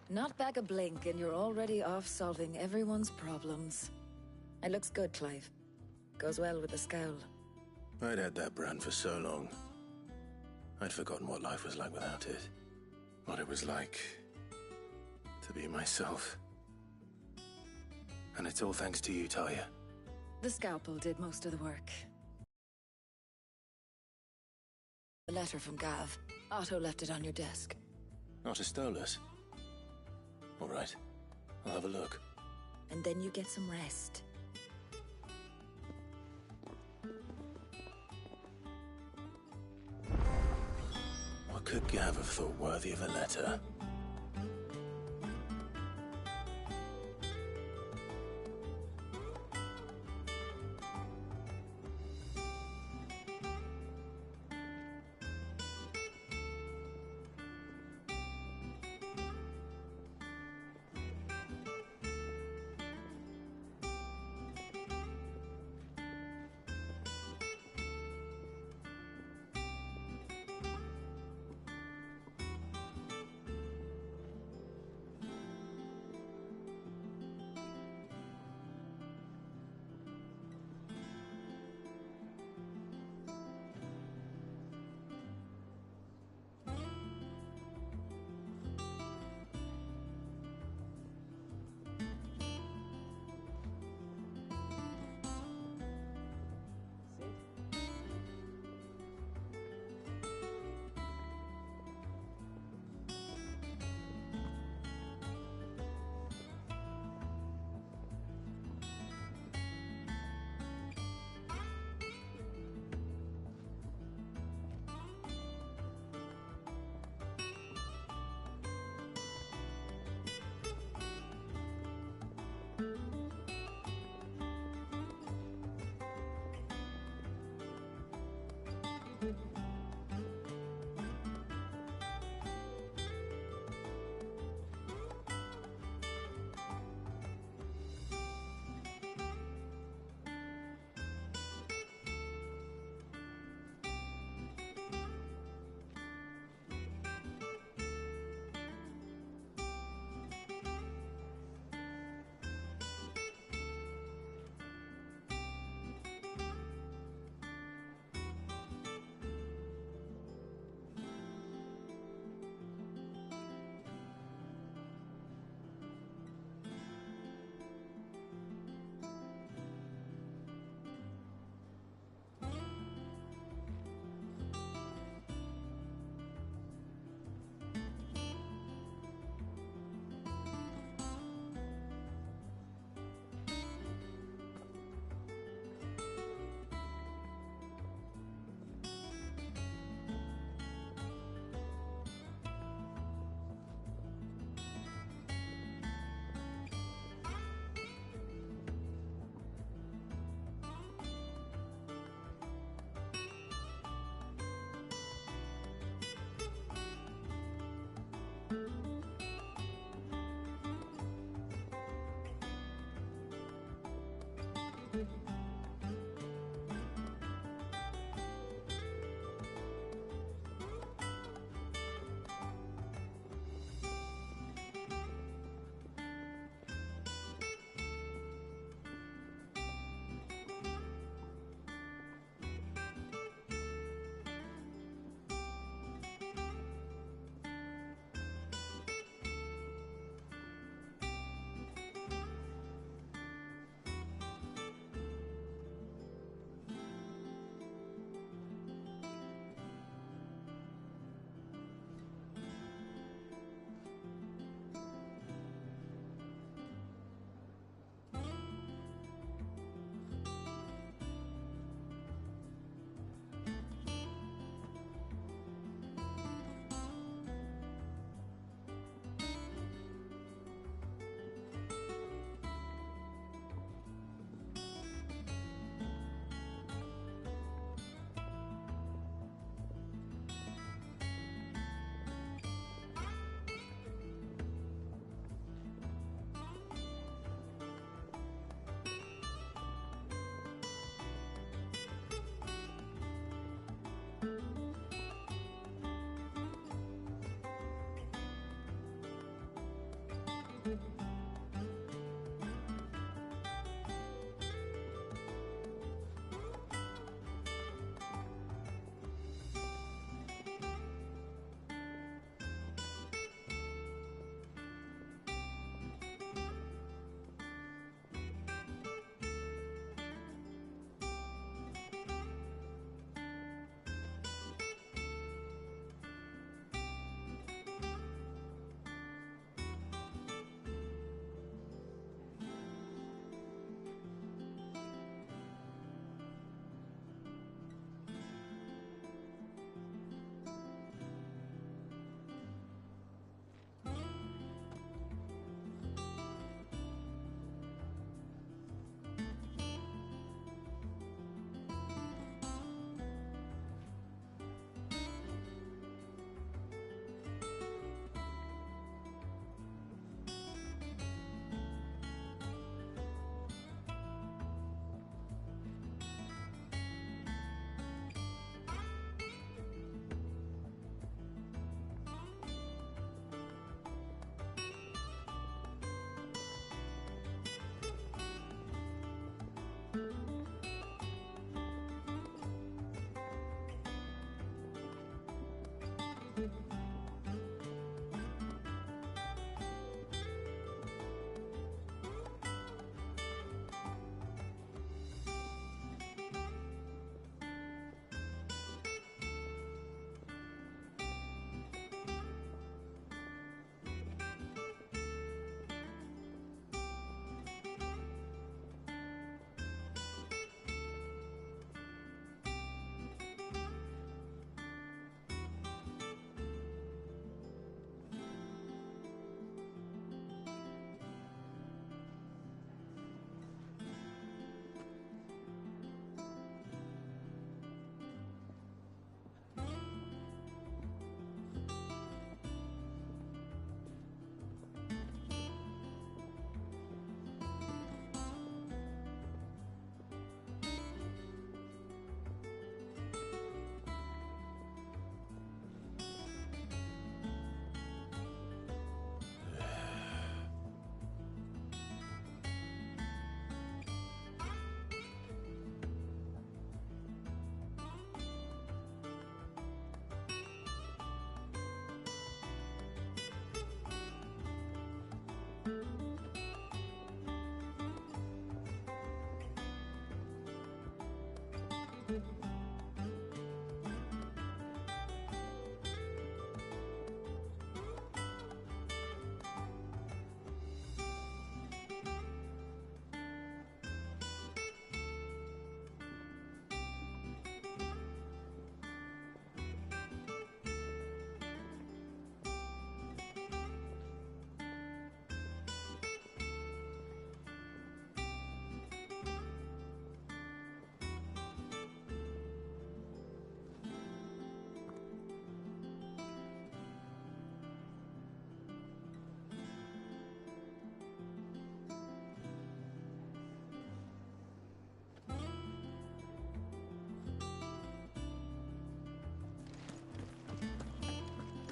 Not back a blink and you're already off solving everyone's problems. It looks good, Clive. Goes well with the scowl. I'd had that brand for so long. I'd forgotten what life was like without it. What it was like to be myself. And it's all thanks to you, Talia. The scalpel did most of the work. A letter from Gav. Otto left it on your desk. Otto stole us. All right. I'll have a look. And then you get some rest. What could Gav have thought worthy of a letter?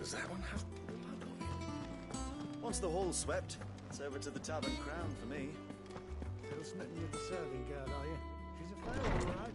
Does that one have blood on it? Once the hall's swept, it's over to the Tavern Crown for me. Still smitten with the serving girl, are you? She's a fair one, all right.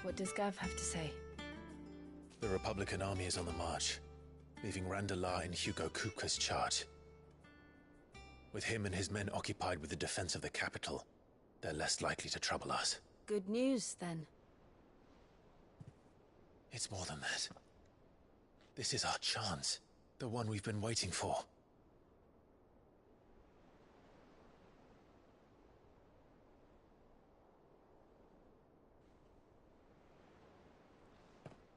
What does Gav have to say? The Republican army is on the march, leaving Randalar in Hugo Kupka's charge. With him and his men occupied with the defense of the capital, they're less likely to trouble us. Good news, then. It's more than that. This is our chance, the one we've been waiting for.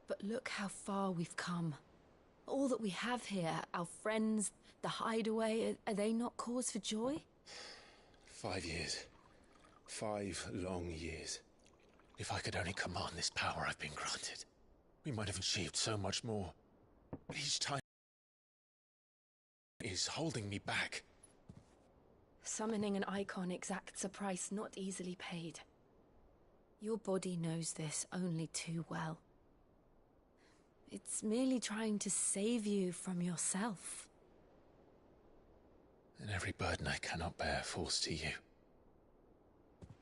But look how far we've come. All that we have here, our friends, the hideaway, are they not cause for joy? 5 years. 5 long years. If I could only command this power I've been granted, we might have achieved so much more. But each time is holding me back. Summoning an icon exacts a price not easily paid. Your body knows this only too well. It's merely trying to save you from yourself. And every burden I cannot bear falls to you.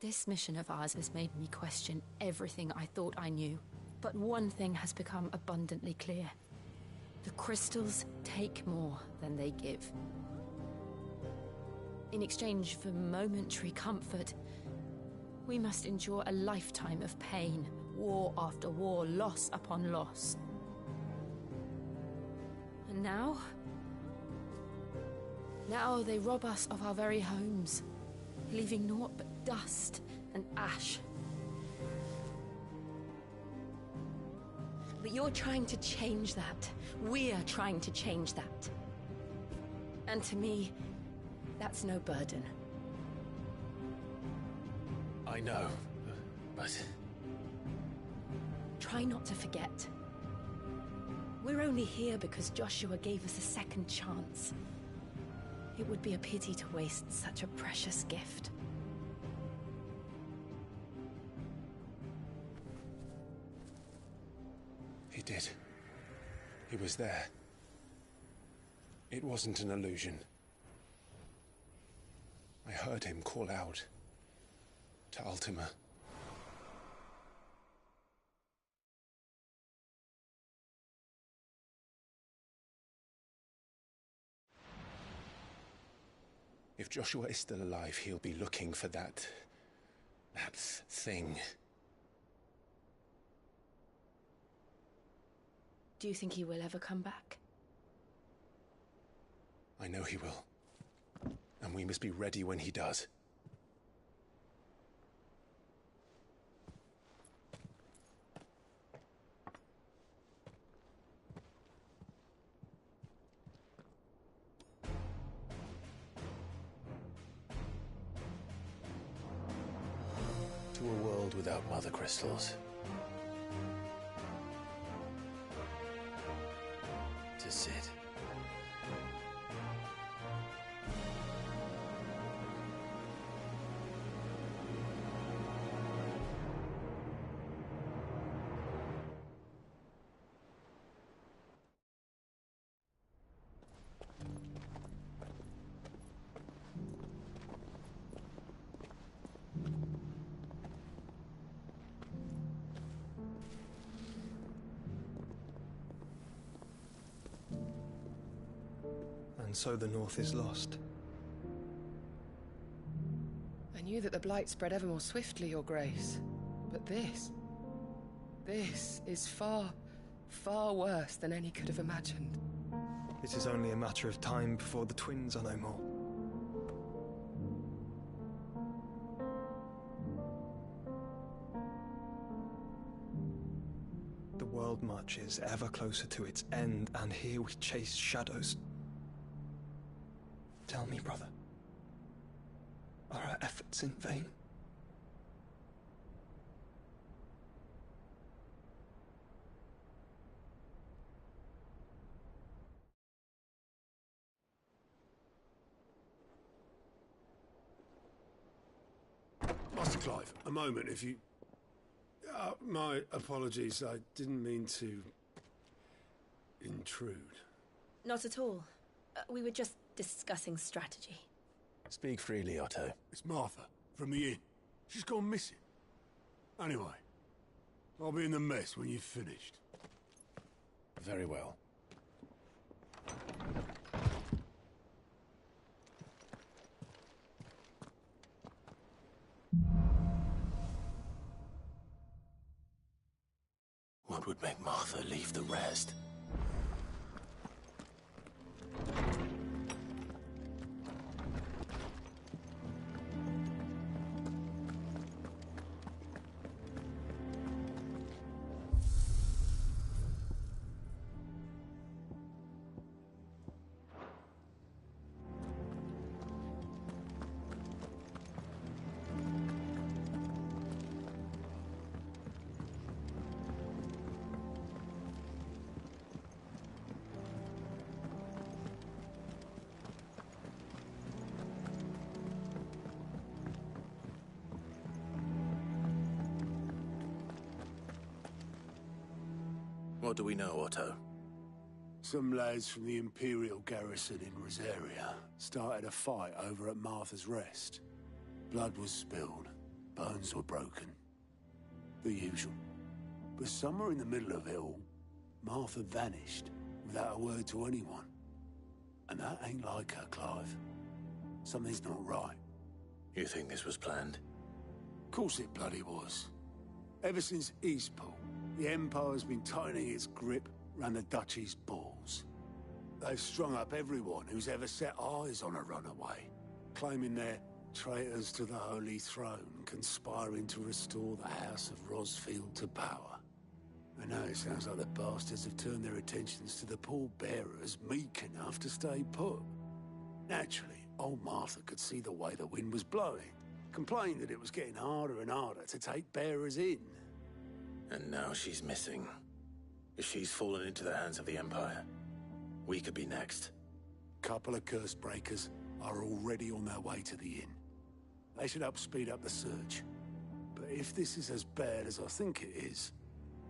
This mission of ours has made me question everything I thought I knew. But one thing has become abundantly clear. The crystals take more than they give. In exchange for momentary comfort, we must endure a lifetime of pain, war after war, loss upon loss. And now? Now they rob us of our very homes, leaving naught but dust and ash. But you're trying to change that. We're trying to change that. And to me, that's no burden. I know, but... Try not to forget. We're only here because Joshua gave us a second chance. It would be a pity to waste such a precious gift. He did. He was there. It wasn't an illusion. I heard him call out to Ultima. If Joshua is still alive, he'll be looking for that thing. Do you think he will ever come back? I know he will. And we must be ready when he does. To a world without mother crystals. To Sid. And so the North is lost. I knew that the Blight spread ever more swiftly, Your Grace. But this is far, far worse than any could have imagined. It is only a matter of time before the twins are no more. The world marches ever closer to its end, and here we chase shadows. Tell me, brother, are our efforts in vain? Master Clive, a moment, if you... my apologies, I didn't mean to... intrude. Not at all. We were just discussing strategy. Speak freely, Otto. It's Martha, from the inn. She's gone missing. Anyway, I'll be in the mess when you've finished. Very well. What would make Martha leave the rest? What do we know, Otto? Some lads from the Imperial garrison in Rosaria started a fight over at Martha's Rest. Blood was spilled, bones were broken. The usual. But somewhere in the middle of it all, Martha vanished without a word to anyone. And that ain't like her, Clive. Something's not right. You think this was planned? Of course it bloody was. Ever since Eastpool, the Empire's been tightening its grip round the Duchy's balls. They've strung up everyone who's ever set eyes on a runaway, claiming they're traitors to the Holy Throne, conspiring to restore the House of Rosfield to power. And now it sounds like the bastards have turned their attentions to the pallbearers meek enough to stay put. Naturally, old Martha could see the way the wind was blowing, complained that it was getting harder and harder to take bearers in. And now she's missing. If she's fallen into the hands of the Empire, we could be next. Couple of curse breakers are already on their way to the inn. They should help speed up the search. But if this is as bad as I think it is,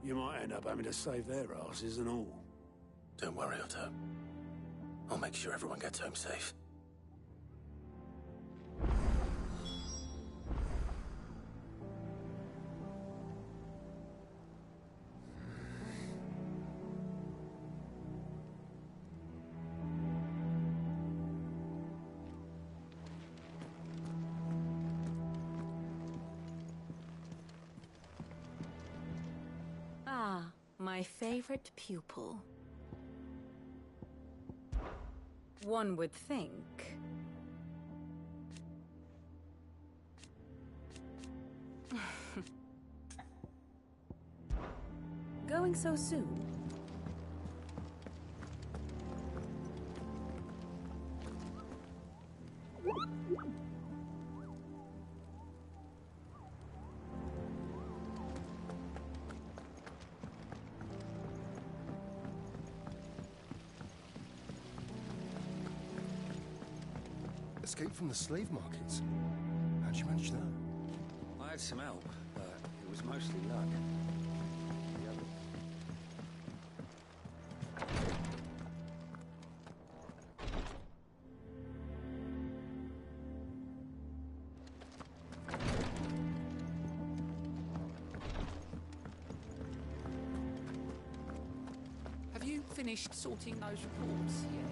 you might end up having to save their asses and all. Don't worry, Otto. I'll make sure everyone gets home safe. My favorite pupil. One would think. Going so soon? Escaped from the slave markets. How'd you manage that? I had some help, but it was mostly luck. Have you finished sorting those reports yet?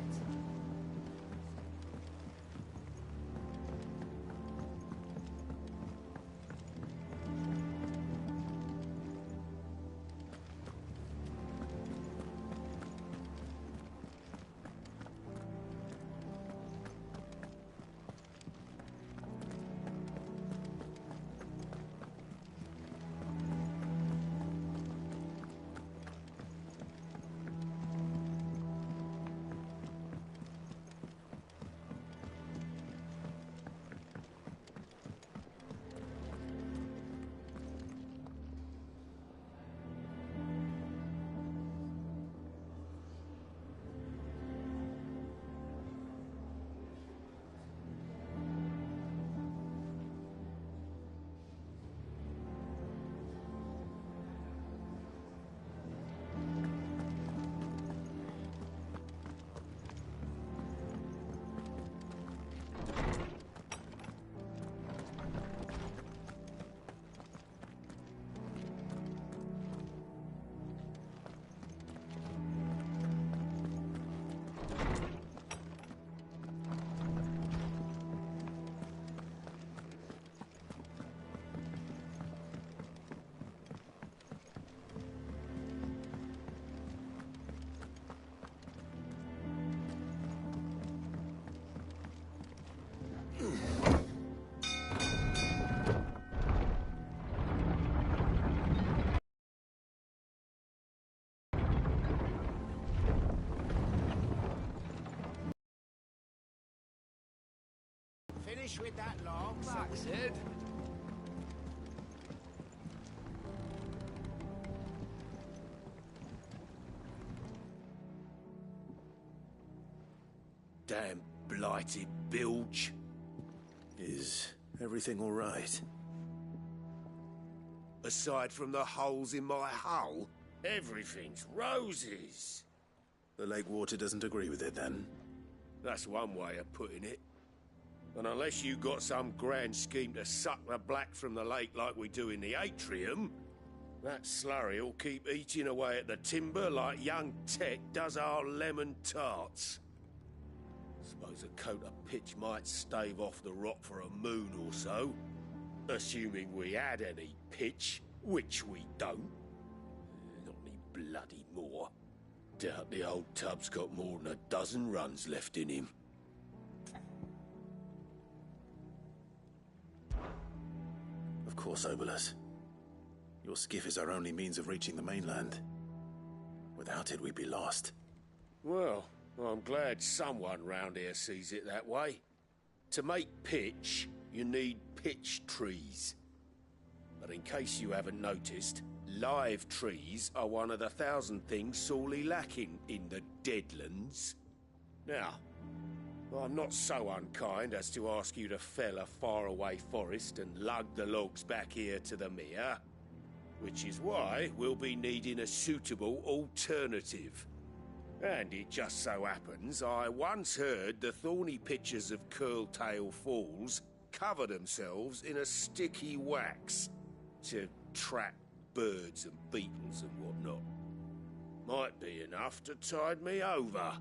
Finish with that long Sid? Damn blighted bilge. Is everything all right? Aside from the holes in my hull, everything's roses. The lake water doesn't agree with it, then? That's one way of putting it. And unless you got some grand scheme to suck the black from the lake like we do in the atrium, that slurry will keep eating away at the timber like young Tech does our lemon tarts. Suppose a coat of pitch might stave off the rot for a moon or so. Assuming we had any pitch. which we don't. Not any bloody more. Doubt the old tub's got more than a dozen runs left in him. Of course, Obolus. Your skiff is our only means of reaching the mainland. Without it, we'd be lost. Well, I'm glad someone round here sees it that way. To make pitch, you need pitch trees. But in case you haven't noticed, live trees are one of the 1,000 things sorely lacking in the Deadlands. Now, I'm not so unkind as to ask you to fell a faraway forest and lug the logs back here to the mere, which is why we'll be needing a suitable alternative. And it just so happens I once heard the thorny pitchers of Curltail Falls cover themselves in a sticky wax to trap birds and beetles and whatnot. Might be enough to tide me over.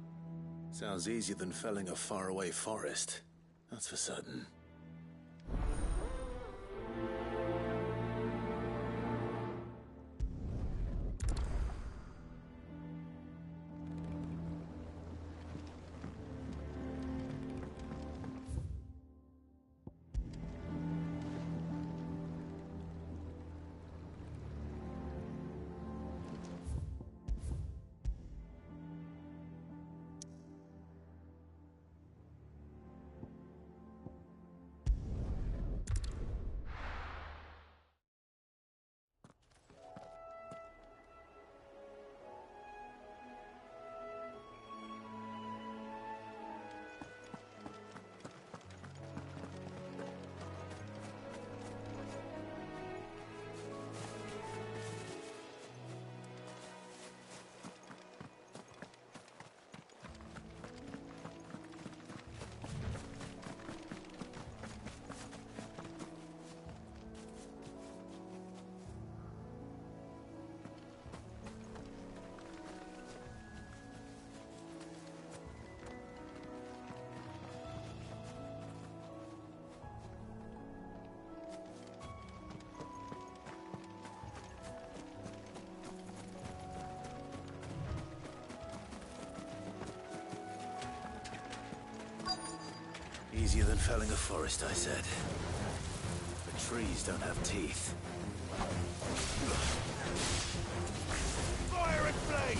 Sounds easier than felling a faraway forest. That's for certain. Easier than felling a forest, I said. But trees don't have teeth. Fire and flame!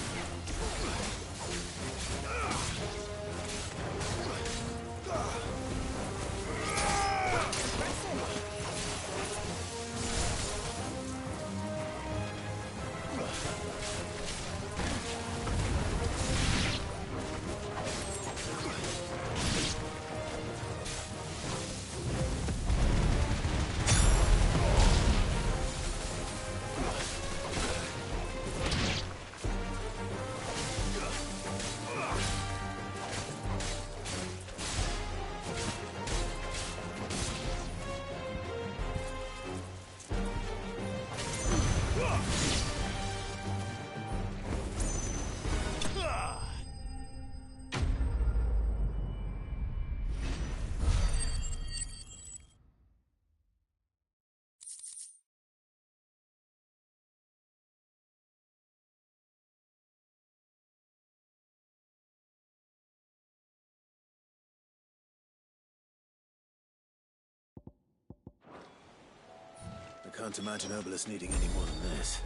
I can't imagine Obolus needing any more than this.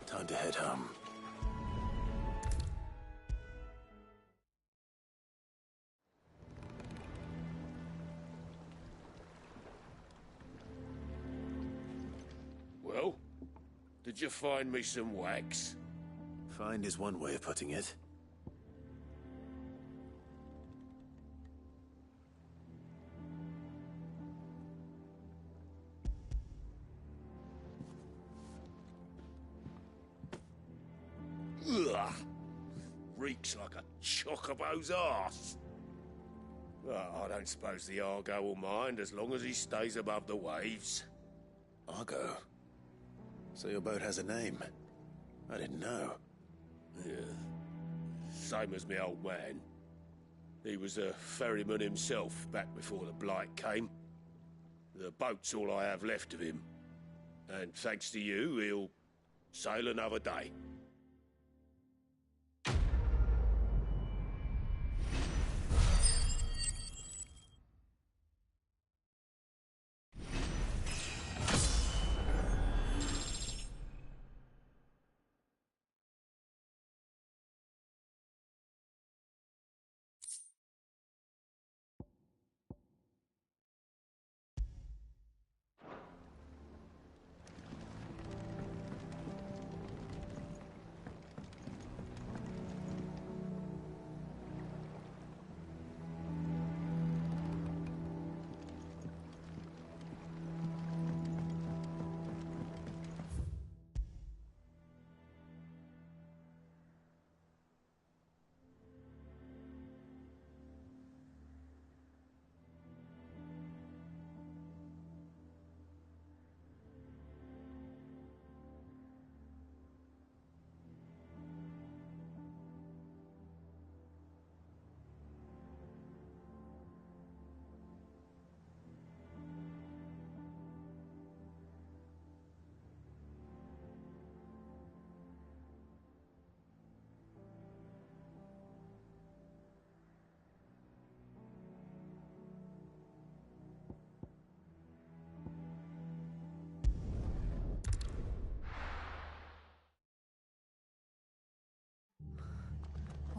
Time to head home. Well, did you find me some wax? Find is one way of putting it. Ugh. Reeks like a chocobo's arse. Well, I don't suppose the Argo will mind as long as he stays above the waves. Argo? So your boat has a name? I didn't know. Yeah. Same as me old man. He was a ferryman himself back before the Blight came. The boat's all I have left of him. And thanks to you, he'll sail another day.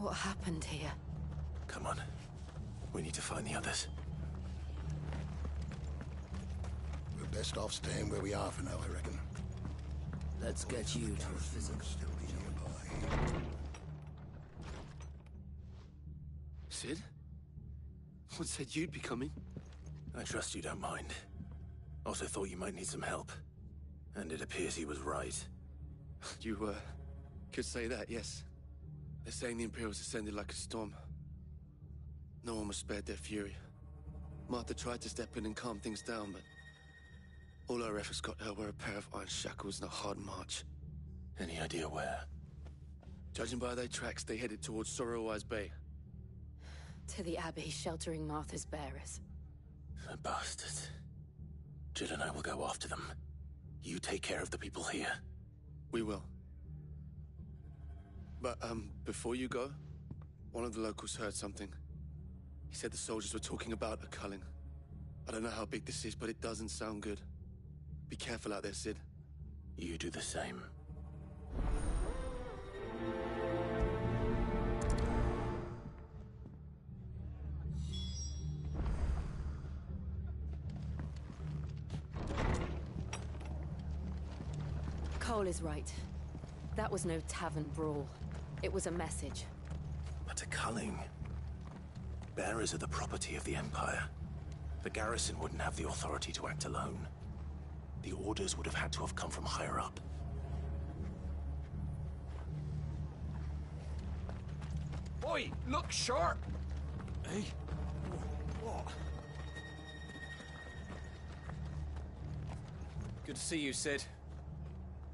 What happened here? Come on. We need to find the others. We're best off staying where we are for now, I reckon. Let's get you to a physical nearby. Sid? What said you'd be coming? I trust you don't mind. Also thought you might need some help. And it appears he was right. You, could say that, yes. They're saying the Imperials descended like a storm. No one was spared their fury. Martha tried to step in and calm things down, but all our efforts got her were a pair of iron shackles and a hard march. Any idea where? Judging by their tracks, they headed towards Sorrowwise Bay. To the Abbey sheltering Martha's bearers. The bastards. Jill and I will go after them. You take care of the people here. We will. But, before you go, one of the locals heard something. He said the soldiers were talking about a culling. I don't know how big this is, but it doesn't sound good. Be careful out there, Sid. You do the same. Cole is right. That was no tavern brawl. It was a message. But a culling. Bearers are the property of the Empire. The garrison wouldn't have the authority to act alone. The orders would have had to have come from higher up. Oi, look sharp! Hey? What? Good to see you, Sid.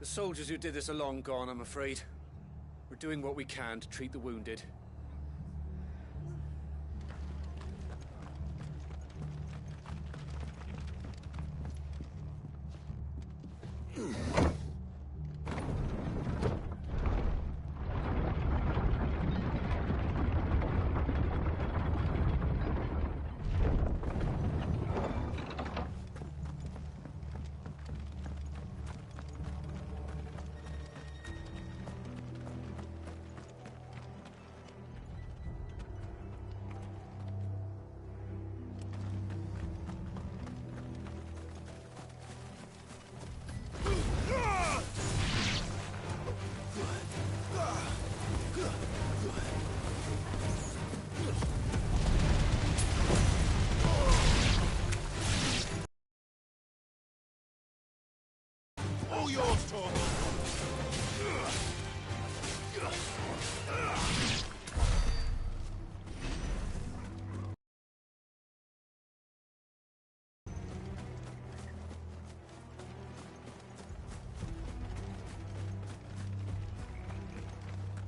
The soldiers who did this are long gone, I'm afraid. We're doing what we can to treat the wounded. All yours, Torvald.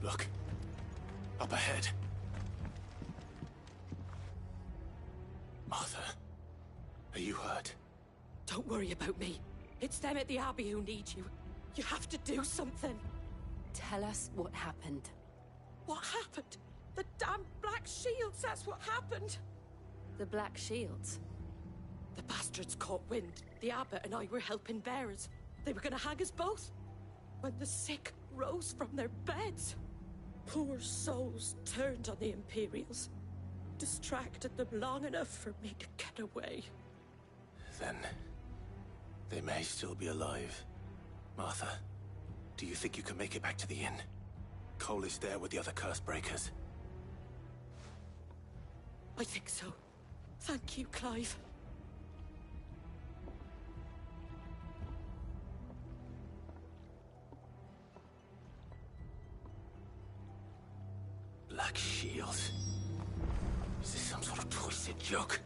Look. Up ahead. Martha, are you hurt? Don't worry about me. It's them at the Abbey who need you. You have to do something. Tell us what happened. What happened? The damn Black Shields, that's what happened. The Black Shields? The bastards caught wind. The abbot and I were helping bearers. They were gonna hang us both. When the sick rose from their beds, poor souls turned on the Imperials. Distracted them long enough for me to get away. Then they may still be alive. Martha, do you think you can make it back to the inn? Cole is there with the other curse breakers. I think so. Thank you, Clive. Black Shields? Is this some sort of twisted joke?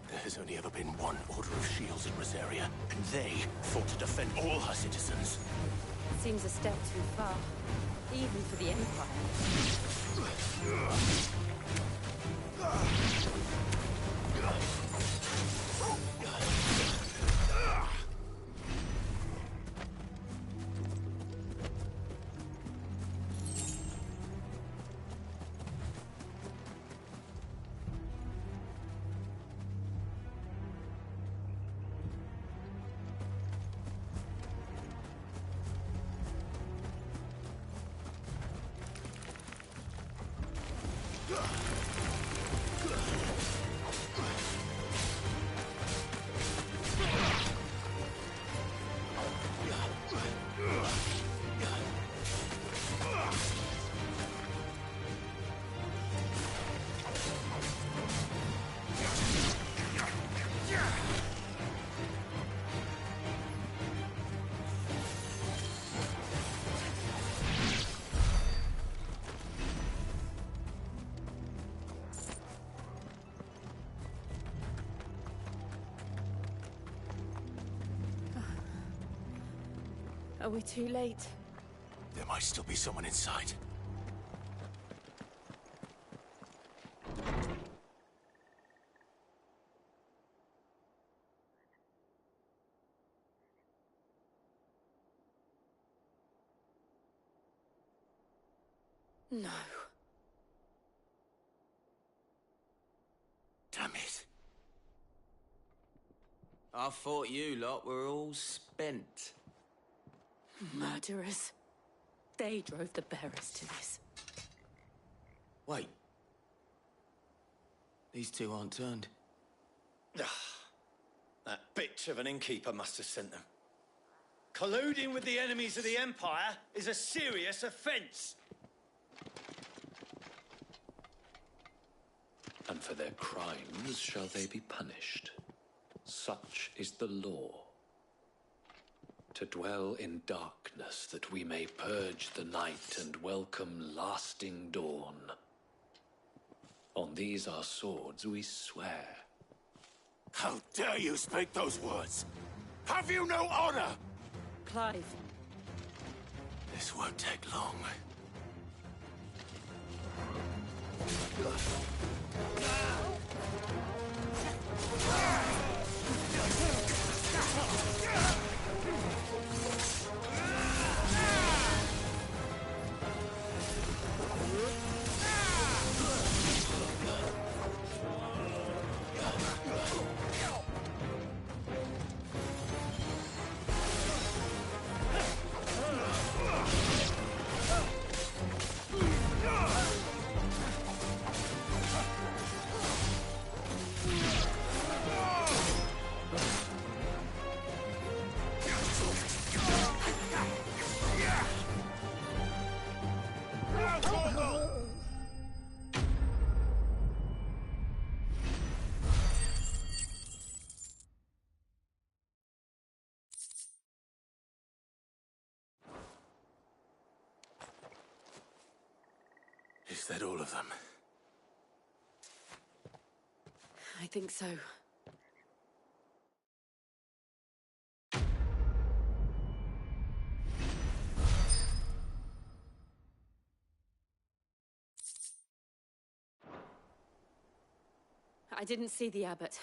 There has only ever been one Order of Shields in Rosaria, and they fought to defend all her citizens. Seems a step too far, even for the Empire. Are we too late? There might still be someone inside. No. Damn it. I thought you lot were all spent. Murderers. They drove the bearers to this. Wait. These two aren't turned. That bitch of an innkeeper must have sent them. Colluding with the enemies of the Empire is a serious offence. And for their crimes shall they be punished. Such is the law. To dwell in darkness that we may purge the night and welcome lasting dawn. On these our swords we swear. How dare you speak those words? Have you no honor? Clive. This won't take long. Is that all of them? I think so. I didn't see the abbot.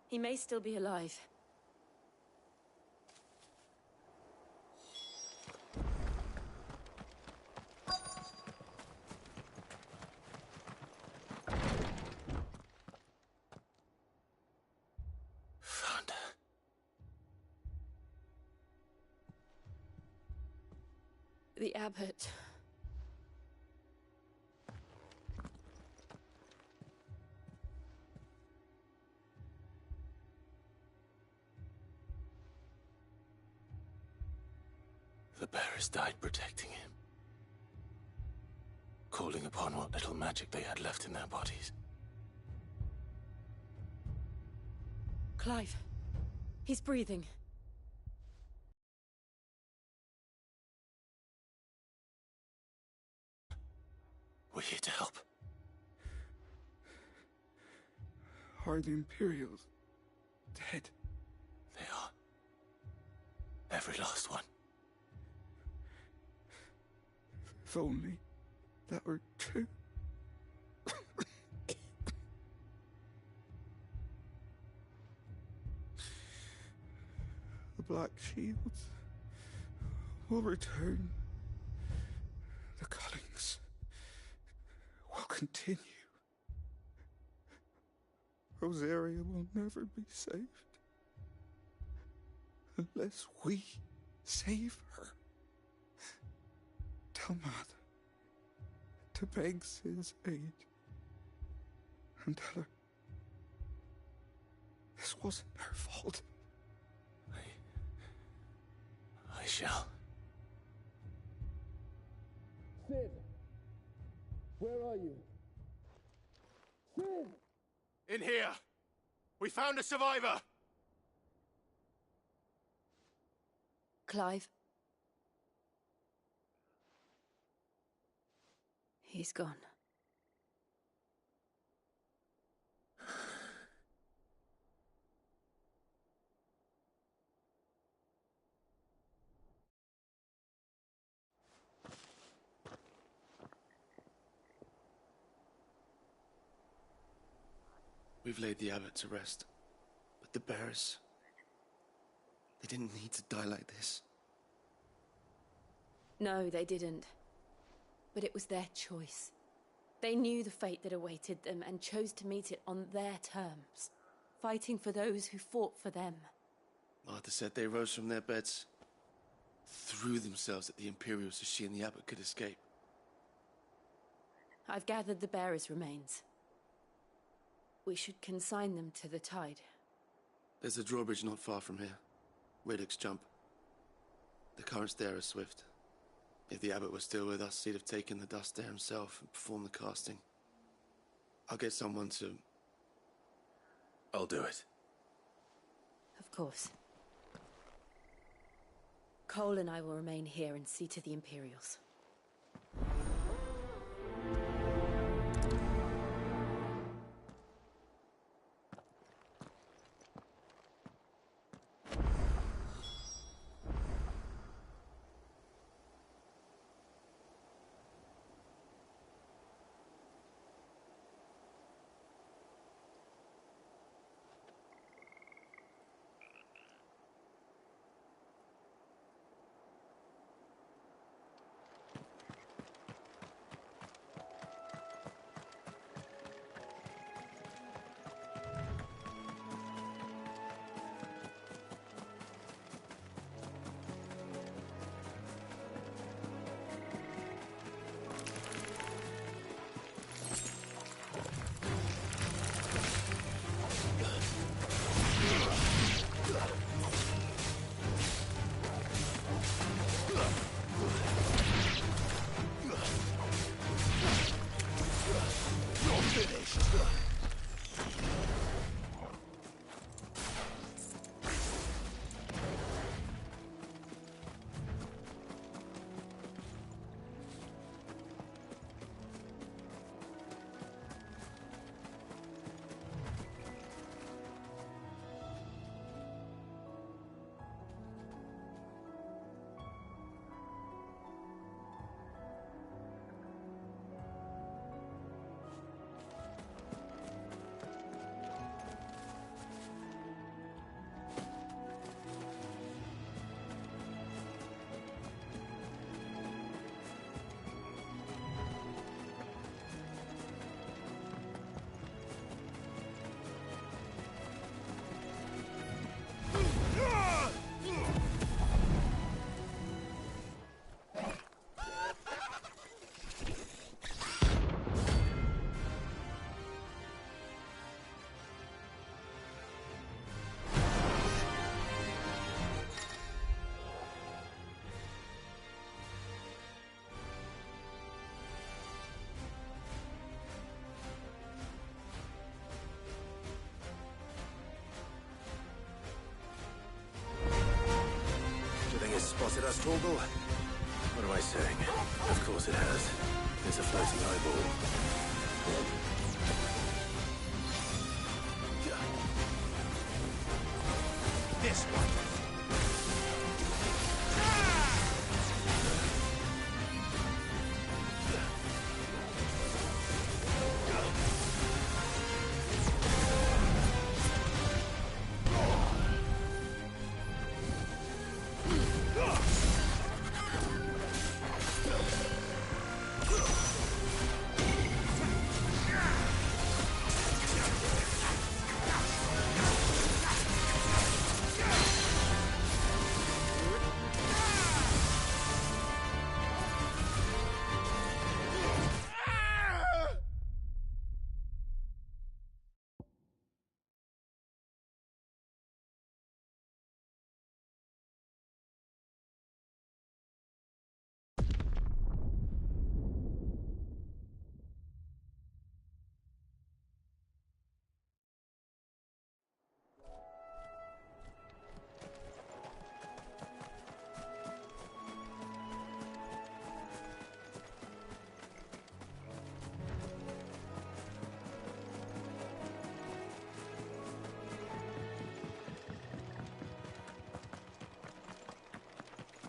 He may still be alive. The abbot. The bearers died protecting him, calling upon what little magic they had left in their bodies. Clive. He's breathing. We're here to help. Are the Imperials dead? They are. Every last one. If only that were true. The Black Shields will return. The cuttings will continue. Rosaria will never be saved unless we save her. Tell Mother to beg Sid's aid and tell her this wasn't her fault. I shall. Sid! Where are you? Sid! In here! We found a survivor! Clive. He's gone. We've laid the abbot to rest, but the bearers, they didn't need to die like this. No, they didn't. But it was their choice. They knew the fate that awaited them and chose to meet it on their terms, fighting for those who fought for them. Martha said they rose from their beds, threw themselves at the Imperials so she and the abbot could escape. I've gathered the bearers' remains. We should consign them to the tide. There's a drawbridge not far from here. Radix Jump. The currents there are swift. If the abbot was still with us, he'd have taken the dust there himself and performed the casting. I'll get someone to... I'll do it. Of course. Cole and I will remain here and see to the Imperials. at us, Torgal? What am I saying? Of course it has. It's a floating eyeball. This one.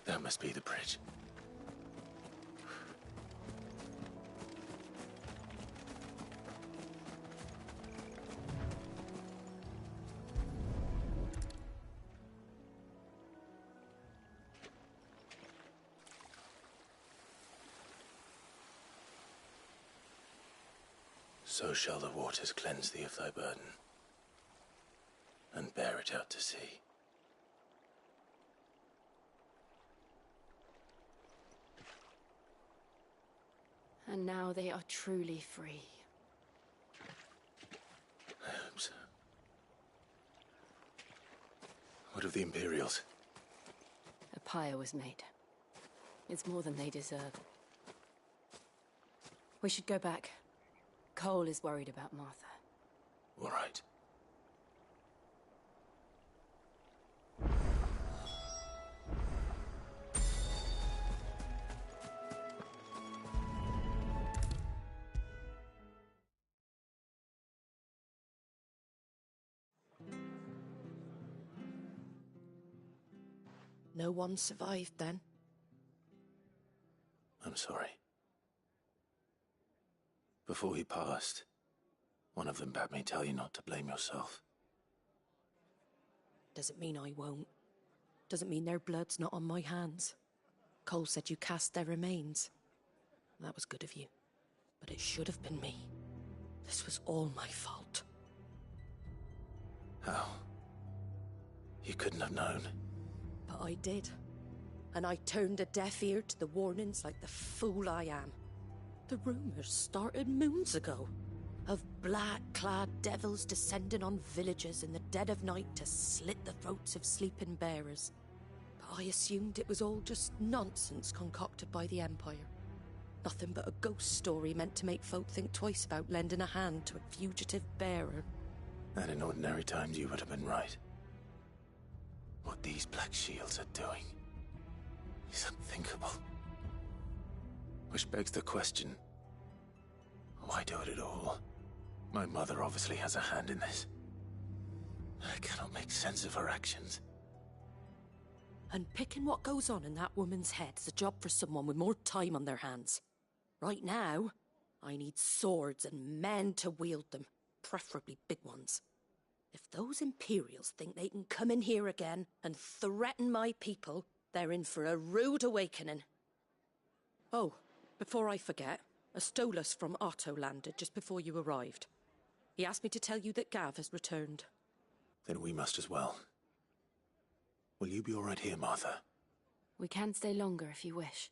That must be the bridge. So shall the waters cleanse thee of thy burden, and bear it out to sea. And now they are truly free. I hope so. What of the Imperials? A pyre was made. It's more than they deserve. We should go back. Cole is worried about Martha. All right. No one survived then? I'm sorry. Before he passed, one of them bade me tell you not to blame yourself. Doesn't mean I won't. Doesn't mean their blood's not on my hands. Cole said you cast their remains. That was good of you. But it should have been me. This was all my fault. How? You couldn't have known. But I did. And I turned a deaf ear to the warnings like the fool I am. The rumours started moons ago. Of black-clad devils descending on villages in the dead of night to slit the throats of sleeping bearers. But I assumed it was all just nonsense concocted by the Empire. Nothing but a ghost story meant to make folk think twice about lending a hand to a fugitive bearer. And in ordinary times you would have been right. What these Black Shields are doing is unthinkable. Which begs the question, why do it at all? My mother obviously has a hand in this. I cannot make sense of her actions. And picking what goes on in that woman's head is a job for someone with more time on their hands. Right now, I need swords and men to wield them, preferably big ones. If those Imperials think they can come in here again and threaten my people, they're in for a rude awakening. Oh, before I forget, a Stolas from Otto landed just before you arrived. He asked me to tell you that Gav has returned. Then we must as well. Will you be all right here, Martha? We can stay longer if you wish.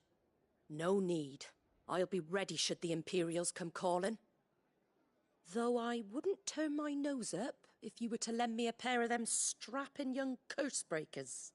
No need. I'll be ready should the Imperials come calling. Though I wouldn't turn my nose up if you were to lend me a pair of them strapping young curse-breakers.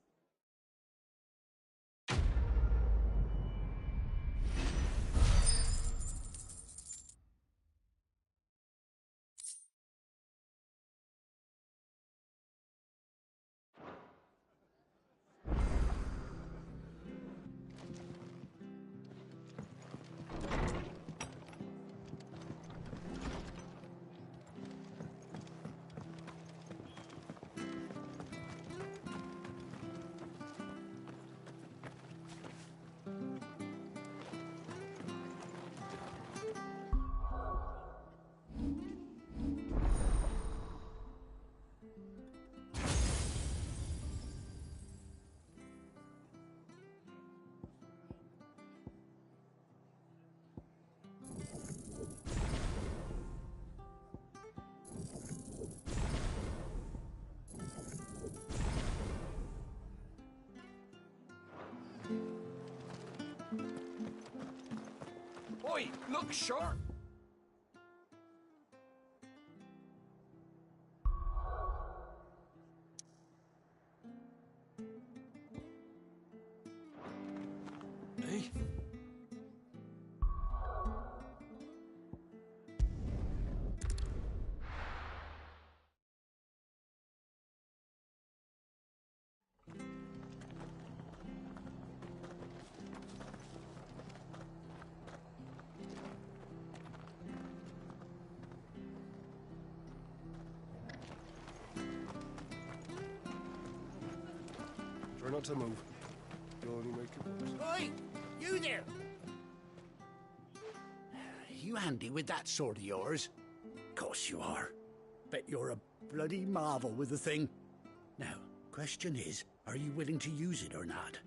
Oi, look sharp! Hey? Try not to move. You'll only make it worse. Oi! You there! You handy with that sword of yours? Course you are. Bet you're a bloody marvel with the thing. Now, question is, are you willing to use it or not?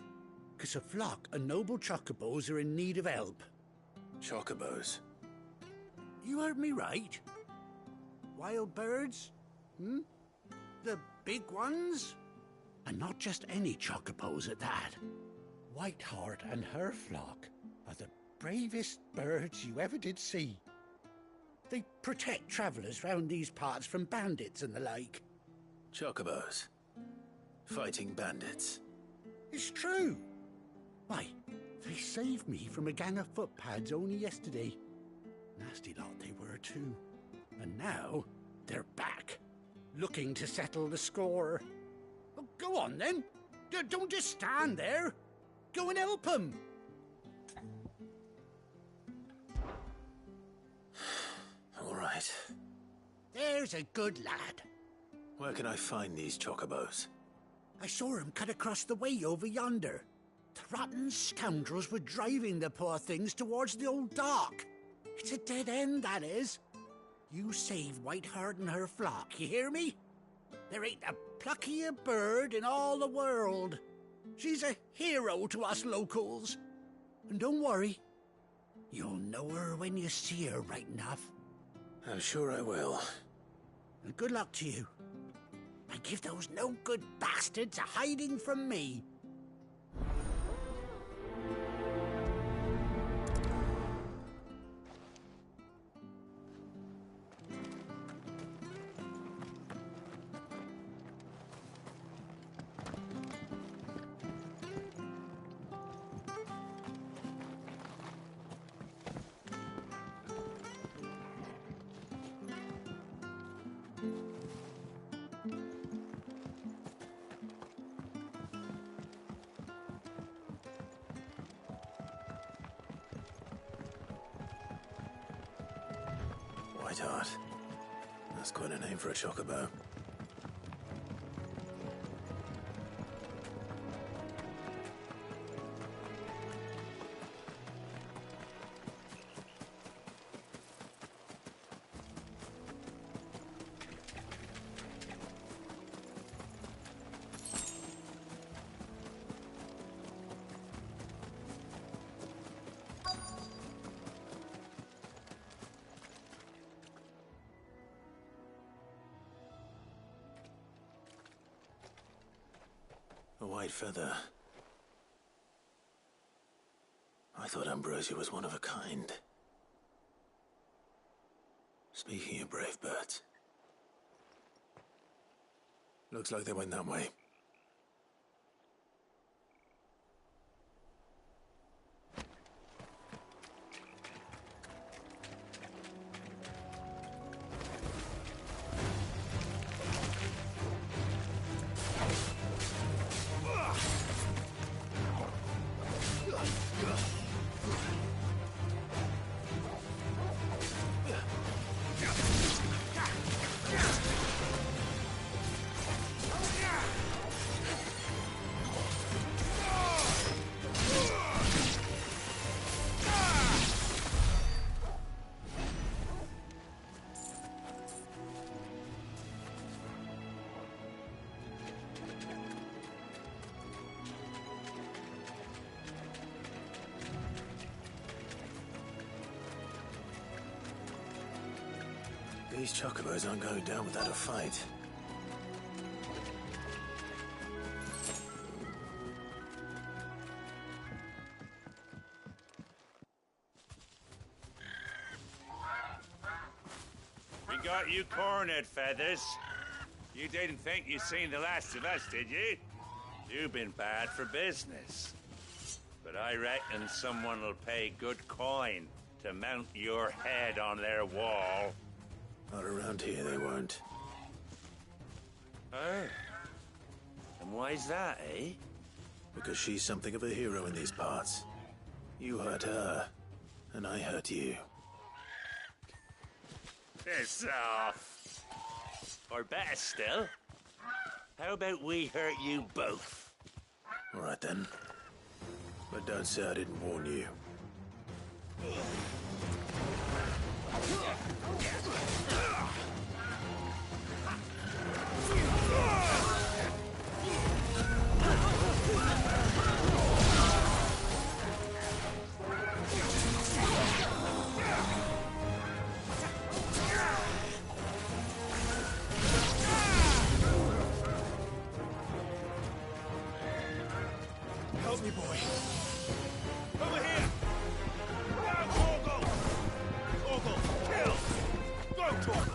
'Cause a flock of noble chocobos are in need of help. Chocobos? You heard me right. Wild birds? Hmm? The big ones? And not just any chocobos at that. Whiteheart and her flock are the bravest birds you ever did see. They protect travellers round these parts from bandits and the like. Chocobos? Fighting bandits? It's true. Why, they saved me from a gang of footpads only yesterday. Nasty lot they were too. And now they're back, looking to settle the score. Well, go on then. Don't just stand there. Go and help them. All right. There's a good lad. Where can I find these chocobos? I saw him cut across the way over yonder. The rotten scoundrels were driving the poor things towards the old dock. It's a dead end, that is. You save Whiteheart and her flock, you hear me? There ain't a pluckier bird in all the world. She's a hero to us locals. And don't worry, you'll know her when you see her right enough. I'm sure I will. And good luck to you. And give those no-good bastards a hiding from me. Whiteheart. That's quite a name for a chocobo. A white feather. I thought Ambrosia was one of a kind. Speaking of brave birds. Looks like they went that way. These chocobos aren't going down without a fight. got you cornered, Feathers. You didn't think you'd seen the last of us, did you? You've been bad for business. But I reckon someone will pay good coin to mount your head on their wall. Not around here, they won't. Oh? And why's that, eh? Because she's something of a hero in these parts. You hurt her, and I hurt you. Piss off. Or better still, how about we hurt you both? All right then. But don't say I didn't warn you. Help me, boy. Over here! Down, Torgal! Torgal, kill! Go, Torgal!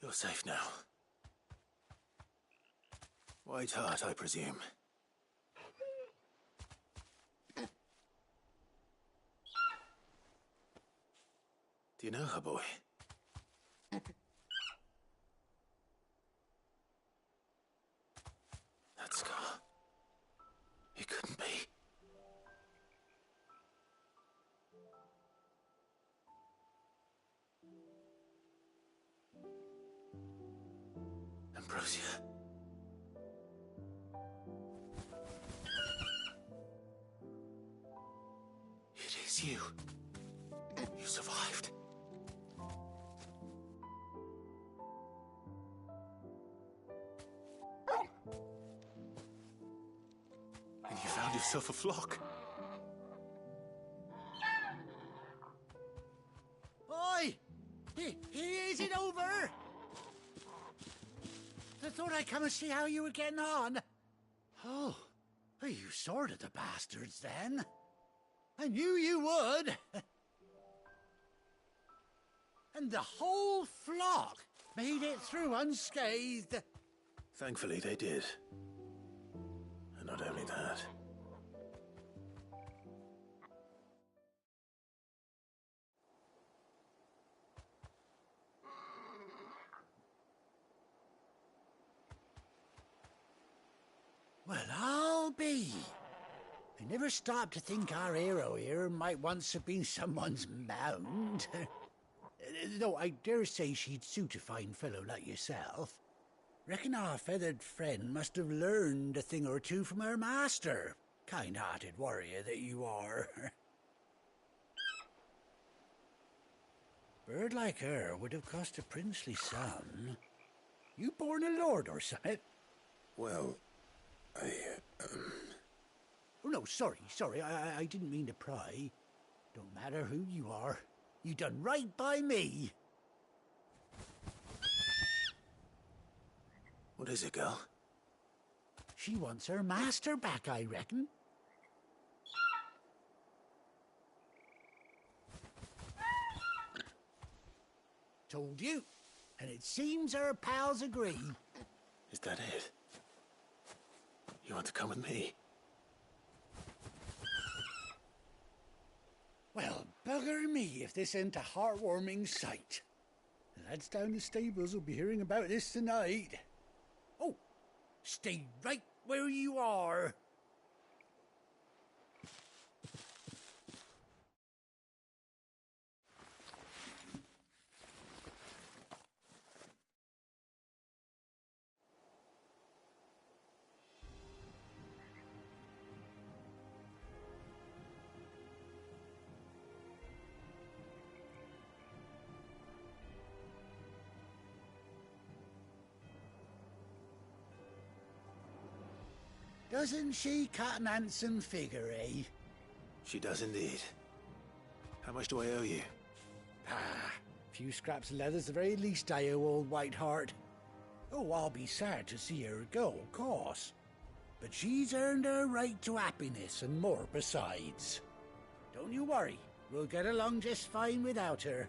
You're safe now. White Heart, I presume. Do you know her, boy? That scar. It couldn't be. Ambrosia. It is you. You survived. And you found yourself a flock. Oi! Is it over? I thought I'd come and see how you were getting on. Oh, you sorted the bastards then. I knew you would. And the whole flock made it through unscathed. Thankfully, they did. And not only that. Well, I'll be. I never stopped to think our hero here might once have been someone's mount. Though I dare say she'd suit a fine fellow like yourself. Reckon our feathered friend must have learned a thing or two from her master. Kind-hearted warrior that you are. Bird like her would have cost a princely sum. You born a lord or something? Well, Oh, no, sorry. I didn't mean to pry. Don't matter who you are. You done right by me. What is it, girl? She wants her master back, I reckon. Told you. And it seems her pals agree. Is that it? You want to come with me? Well, bugger me if this ain't a heartwarming sight. The lads down the stables will be hearing about this tonight. Oh, stay right where you are. Doesn't she cut an handsome figure, eh? She does indeed. How much do I owe you? Few scraps of leather's the very least I owe old Whiteheart. Oh, I'll be sad to see her go, of course. But she's earned her right to happiness and more besides. Don't you worry, we'll get along just fine without her.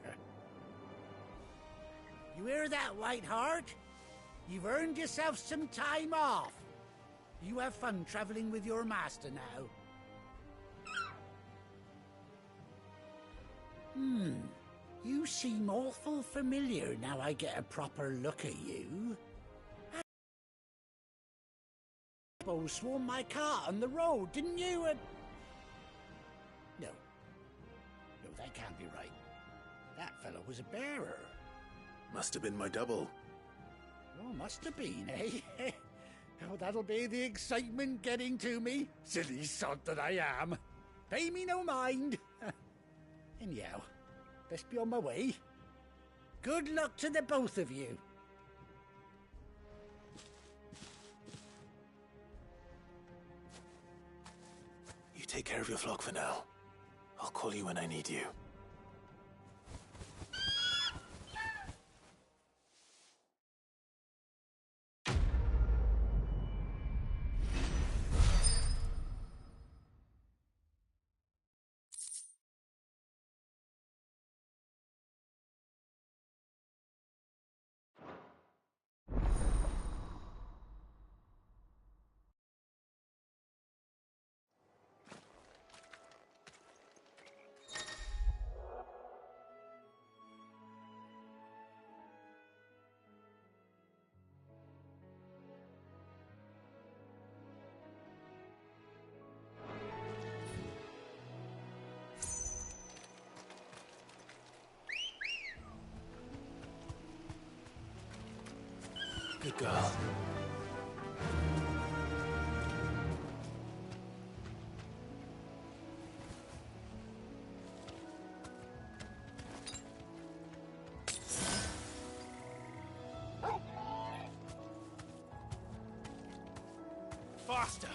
You hear that, Whiteheart? You've earned yourself some time off. You have fun traveling with your master now. You seem awful familiar now I get a proper look at you. I suppose swarmed my cart on the road, didn't you? No, that can't be right. That fellow was a bearer. Must have been my double. Oh, must have been, eh? Oh, that'll be the excitement getting to me. Silly sod that I am. Pay me no mind. Anyhow, best be on my way. Good luck to the both of you. You take care of your flock for now. I'll call you when I need you. Good girl. Faster!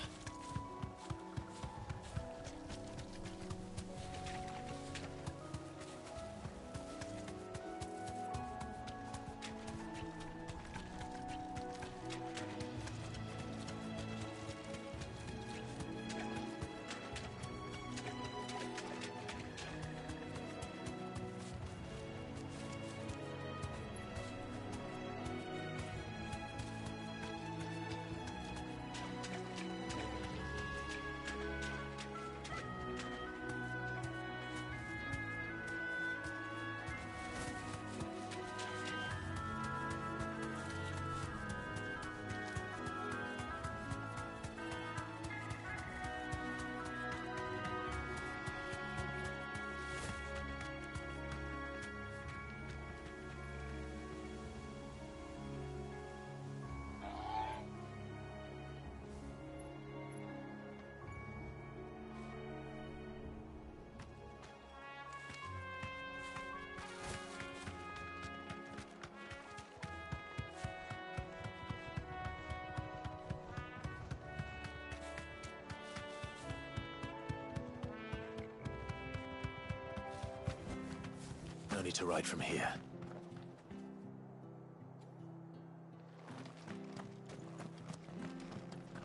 only to ride from here.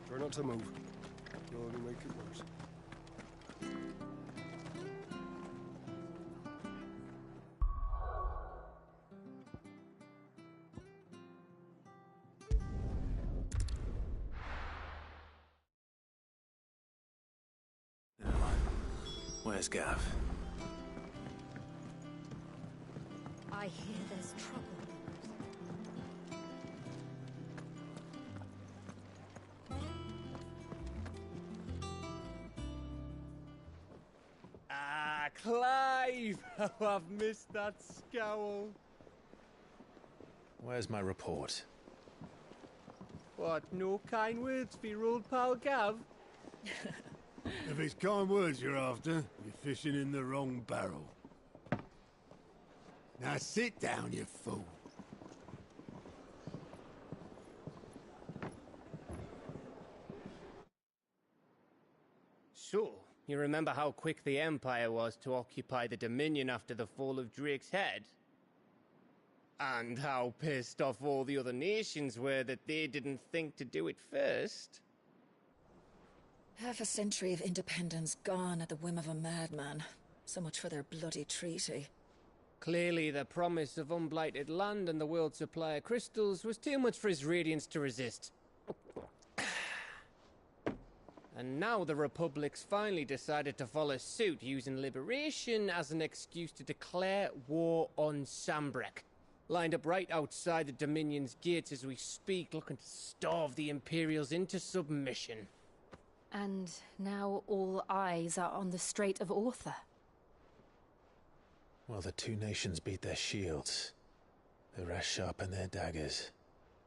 Try not to move. You'll only make it worse. Where's Gav? I hear there's trouble. Ah, Clive! Oh, I've missed that scowl. Where's my report? What, no kind words for your old pal Gav? If it's kind words you're after, you're fishing in the wrong barrel. Now sit down, you fool. So, you remember how quick the Empire was to occupy the Dominion after the fall of Drake's head? And how pissed off all the other nations were that they didn't think to do it first? Half a century of independence gone at the whim of a madman. So much for their bloody treaty. Clearly, the promise of unblighted land and the world's supply of crystals was too much for his radiance to resist. And now the Republic's finally decided to follow suit, using liberation as an excuse to declare war on Sambrek. Lined up right outside the Dominion's gates as we speak, looking to starve the Imperials into submission. And now all eyes are on the Strait of Author. While the two nations beat their shields, the rest sharpen their daggers,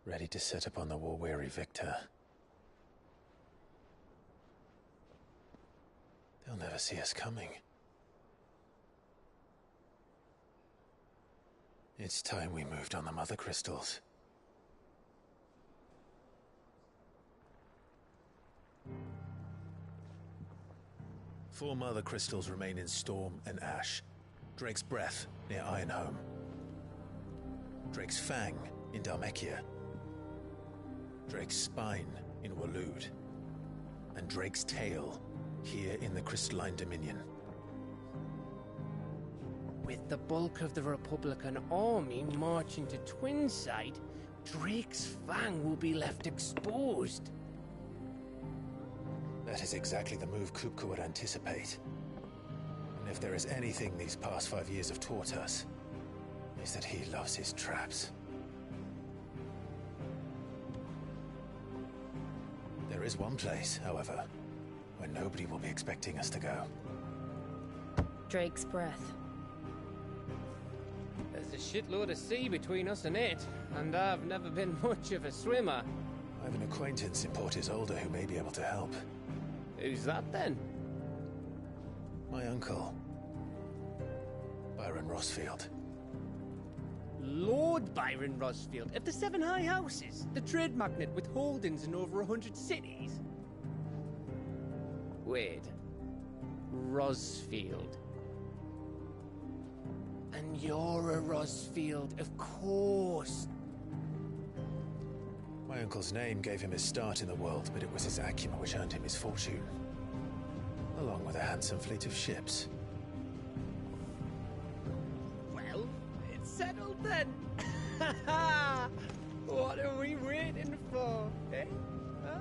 ready to set upon the war-weary victor. They'll never see us coming. It's time we moved on the Mother Crystals. Four Mother Crystals remain in Storm and Ash. Drake's Breath near Ironhome. Drake's Fang in Dhalmekia. Drake's Spine in Waloed. And Drake's Tail here in the Crystalline Dominion. With the bulk of the Republican army marching to Twinside, Drake's Fang will be left exposed. That is exactly the move Kupka would anticipate. And if there is anything these past 5 years have taught us, is that he loves his traps. There is one place, however, where nobody will be expecting us to go. Drake's Breath. There's a shitload of sea between us and it, and I've never been much of a swimmer. I have an acquaintance in Port Isolde who may be able to help. Who's that then? My uncle, Byron Rossfield. Lord Byron Rossfield of the Seven High Houses, the trade magnate with holdings in over 100 cities. Wait, Rossfield. And you're a Rossfield, of course. My uncle's name gave him his start in the world, but it was his acumen which earned him his fortune. Along with a handsome fleet of ships. Well, it's settled then. What are we waiting for, eh? Huh?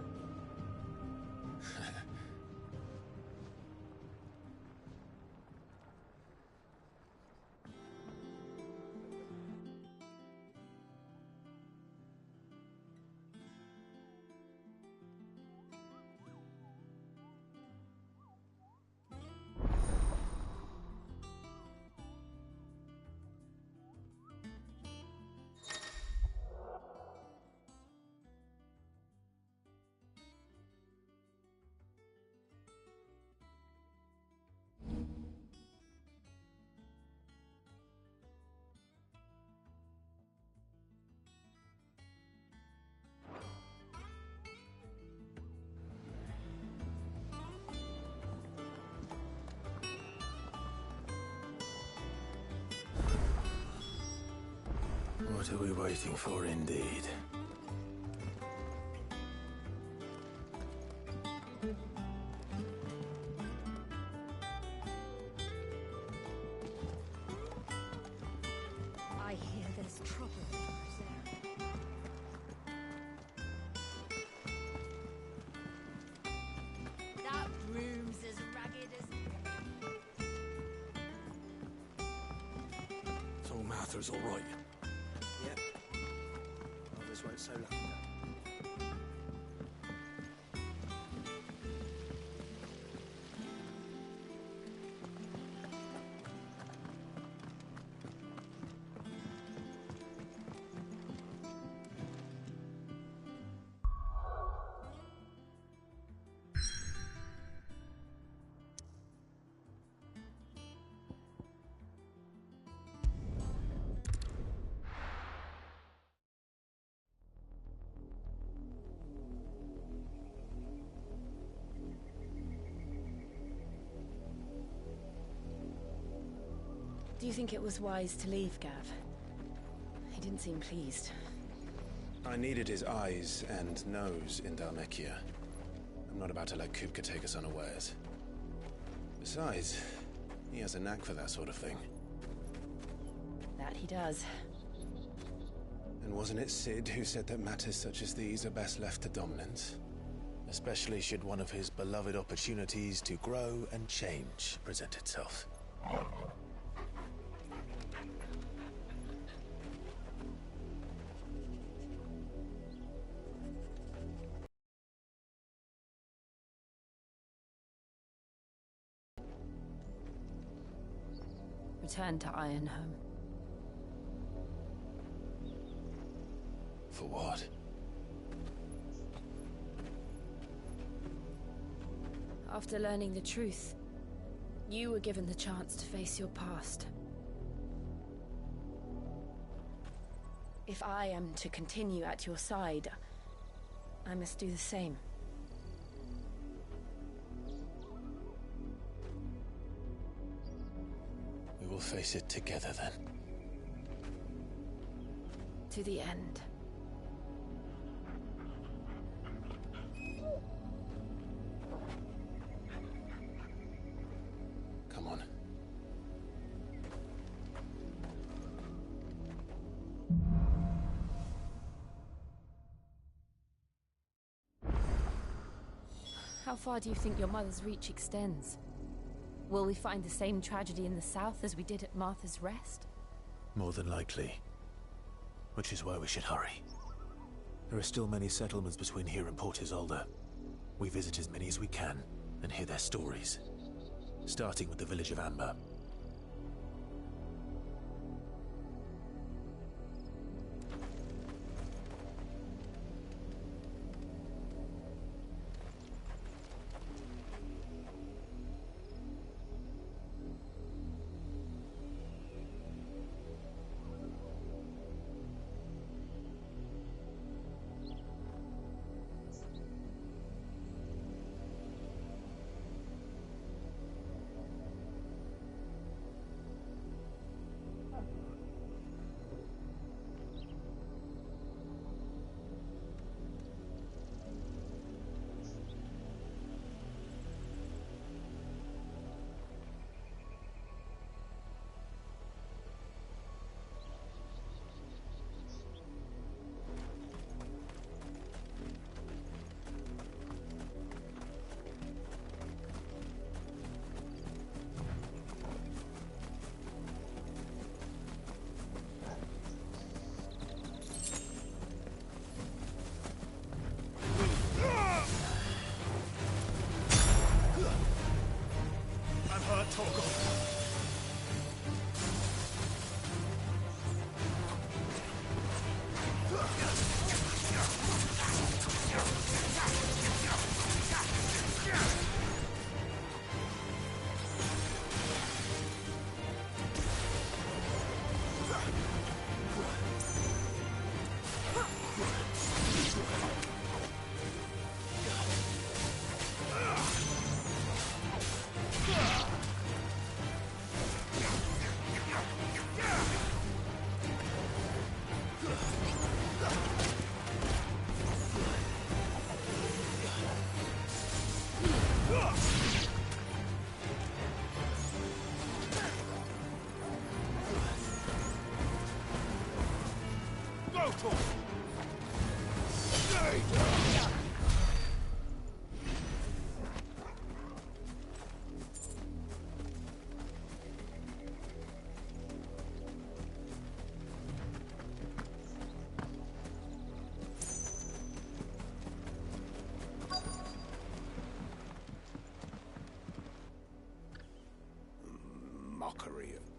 What are we waiting for, indeed? I hear there's trouble in Rosaria. That room's as ragged as... So Martha's all right. Yep. Others weren't so lucky. Do you think it was wise to leave, Gav? He didn't seem pleased. I needed his eyes and nose in Dhalmekia. I'm not about to let Kupka take us unawares. Besides, he has a knack for that sort of thing. That he does. And wasn't it Sid who said that matters such as these are best left to dominance? Especially should one of his beloved opportunities to grow and change present itself. Return to Ironhome. For what? After learning the truth, you were given the chance to face your past. If I am to continue at your side, I must do the same. We will face it together then. To the end. Come on. How far do you think your mother's reach extends? Will we find the same tragedy in the south as we did at Martha's Rest? More than likely. Which is why we should hurry. There are still many settlements between here and Port Isolde. We visit as many as we can and hear their stories. Starting with the village of Amber.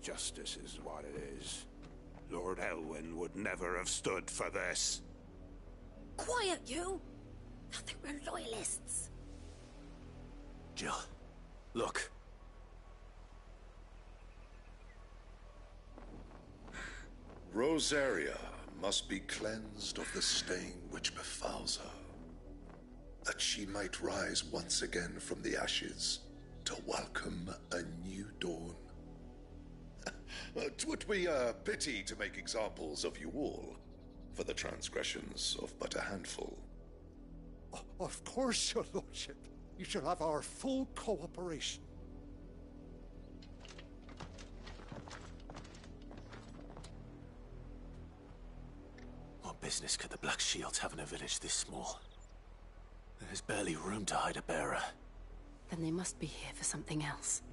Justice is what it is. Lord Elwyn would never have stood for this. Quiet, you! I think we're loyalists. Jill, look. Rosaria must be cleansed of the stain which befouls her, that she might rise once again from the ashes to welcome a new dawn. 'Twould be a pity to make examples of you all, for the transgressions of but a handful. Of course, your lordship. You shall have our full cooperation. What business could the Black Shields have in a village this small? There's barely room to hide a bearer. Then they must be here for something else.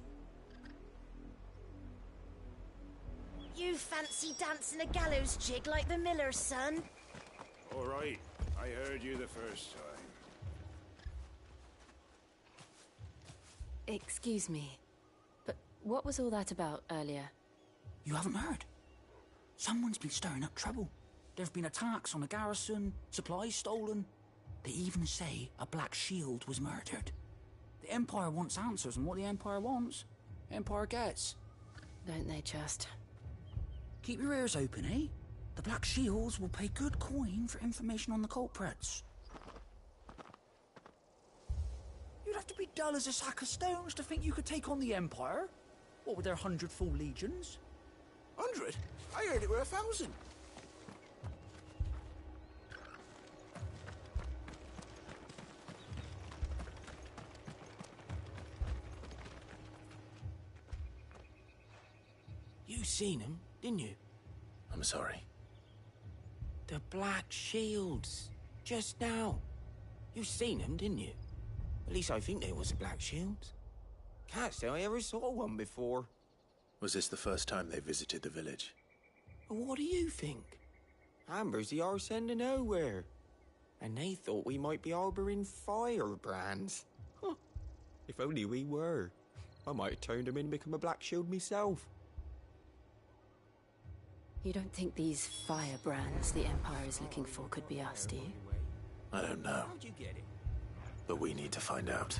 You fancy dancing a gallows jig like the miller's son? All right, I heard you the first time. Excuse me, but what was all that about earlier? You haven't heard? Someone's been stirring up trouble. There've been attacks on the garrison, supplies stolen. They even say a Black Shield was murdered. The Empire wants answers, and what the Empire wants, Empire gets. Don't they just? Keep your ears open, eh? The Black Shields will pay good coin for information on the culprits. You'd have to be dull as a sack of stones to think you could take on the Empire. What with their 100 full legions? 100? I heard it were 1,000. You seen them, didn't you? I'm sorry. The Black Shields. Just now. You seen them, didn't you? At least I think they was the Black Shields. Can't say I ever saw one before. Was this the first time they visited the village? What do you think? Amber's the arse end of nowhere. And they thought we might be harbouring firebrands. Huh. If only we were. I might have turned them in and become a Black Shield myself. You don't think these firebrands the Empire is looking for could be us, do you? I don't know. How'd you get it? But we need to find out.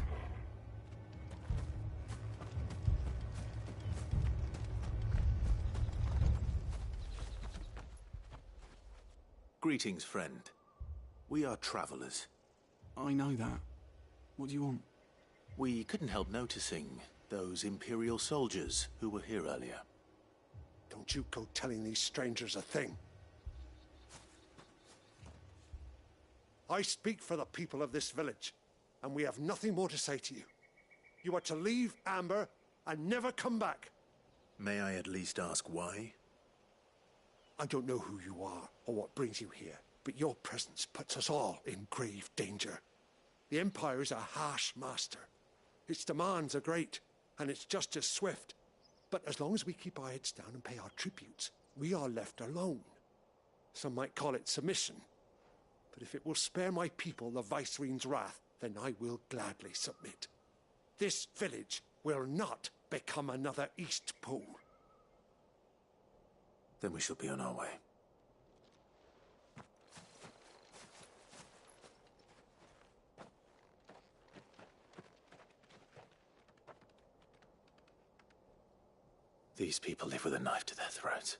Greetings, friend. We are travelers. I know that. What do you want? We couldn't help noticing those Imperial soldiers who were here earlier. Don't you go telling these strangers a thing. I speak for the people of this village, and we have nothing more to say to you. You are to leave Amber and never come back. May I at least ask why? I don't know who you are or what brings you here, but your presence puts us all in grave danger. The Empire is a harsh master. Its demands are great, and its justice swift. But as long as we keep our heads down and pay our tributes, we are left alone. Some might call it submission. But if it will spare my people the Viceroy's wrath, then I will gladly submit. This village will not become another Eastpool. Then we shall be on our way. These people live with a knife to their throats.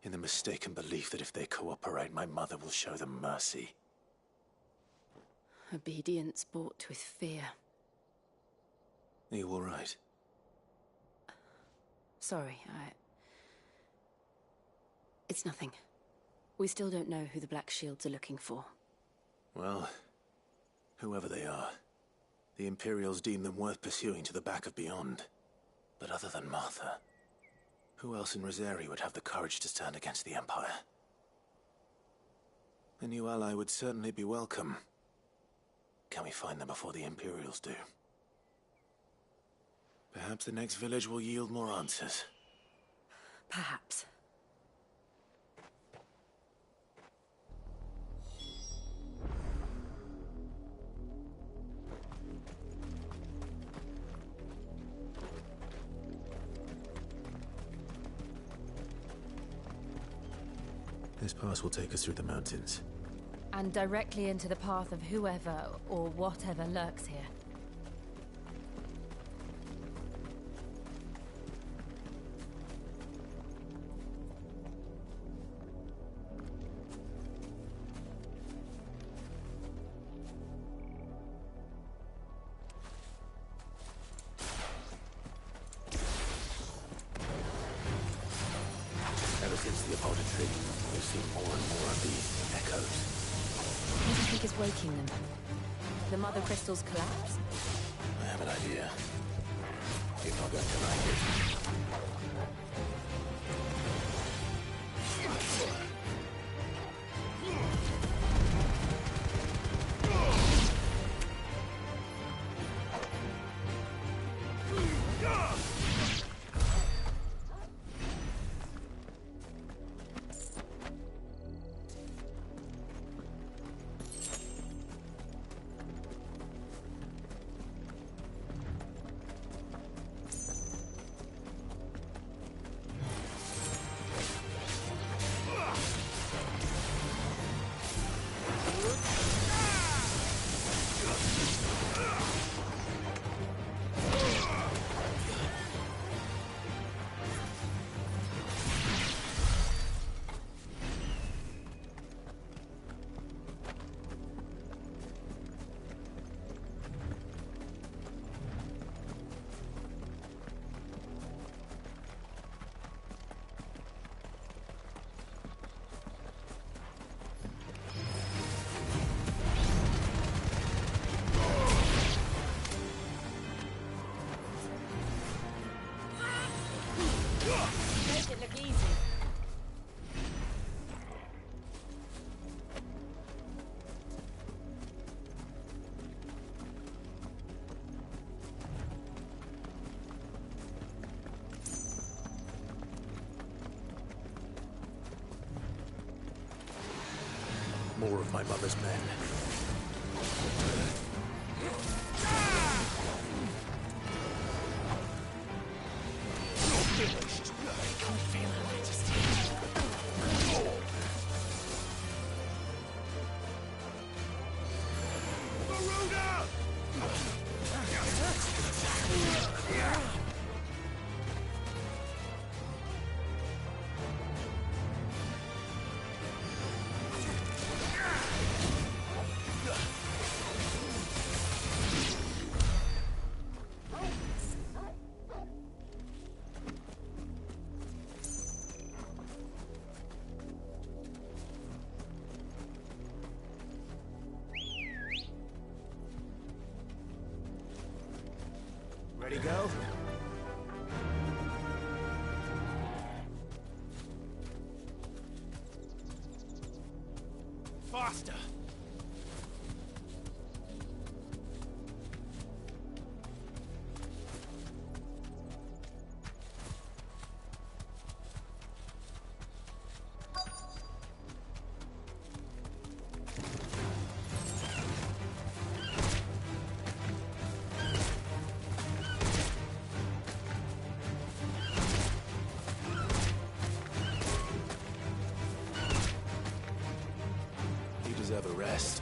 In the mistaken belief that if they cooperate, my mother will show them mercy. Obedience bought with fear. Are you all right? Sorry, It's nothing. We still don't know who the Black Shields are looking for. Well, whoever they are, the Imperials deem them worth pursuing to the back of beyond. But other than Martha, who else in Rosaria would have the courage to stand against the Empire? A new ally would certainly be welcome. Can we find them before the Imperials do? Perhaps the next village will yield more answers. Perhaps. This pass will take us through the mountains. And directly into the path of whoever or whatever lurks here. Ever since the apothecary, we've seen more and more of these echoes. What do you think is waking them? The mother crystals collapse? I have an idea. You're not going to like it. Make it look easy. More of my mother's men. Ready, go? Faster! You deserve a rest.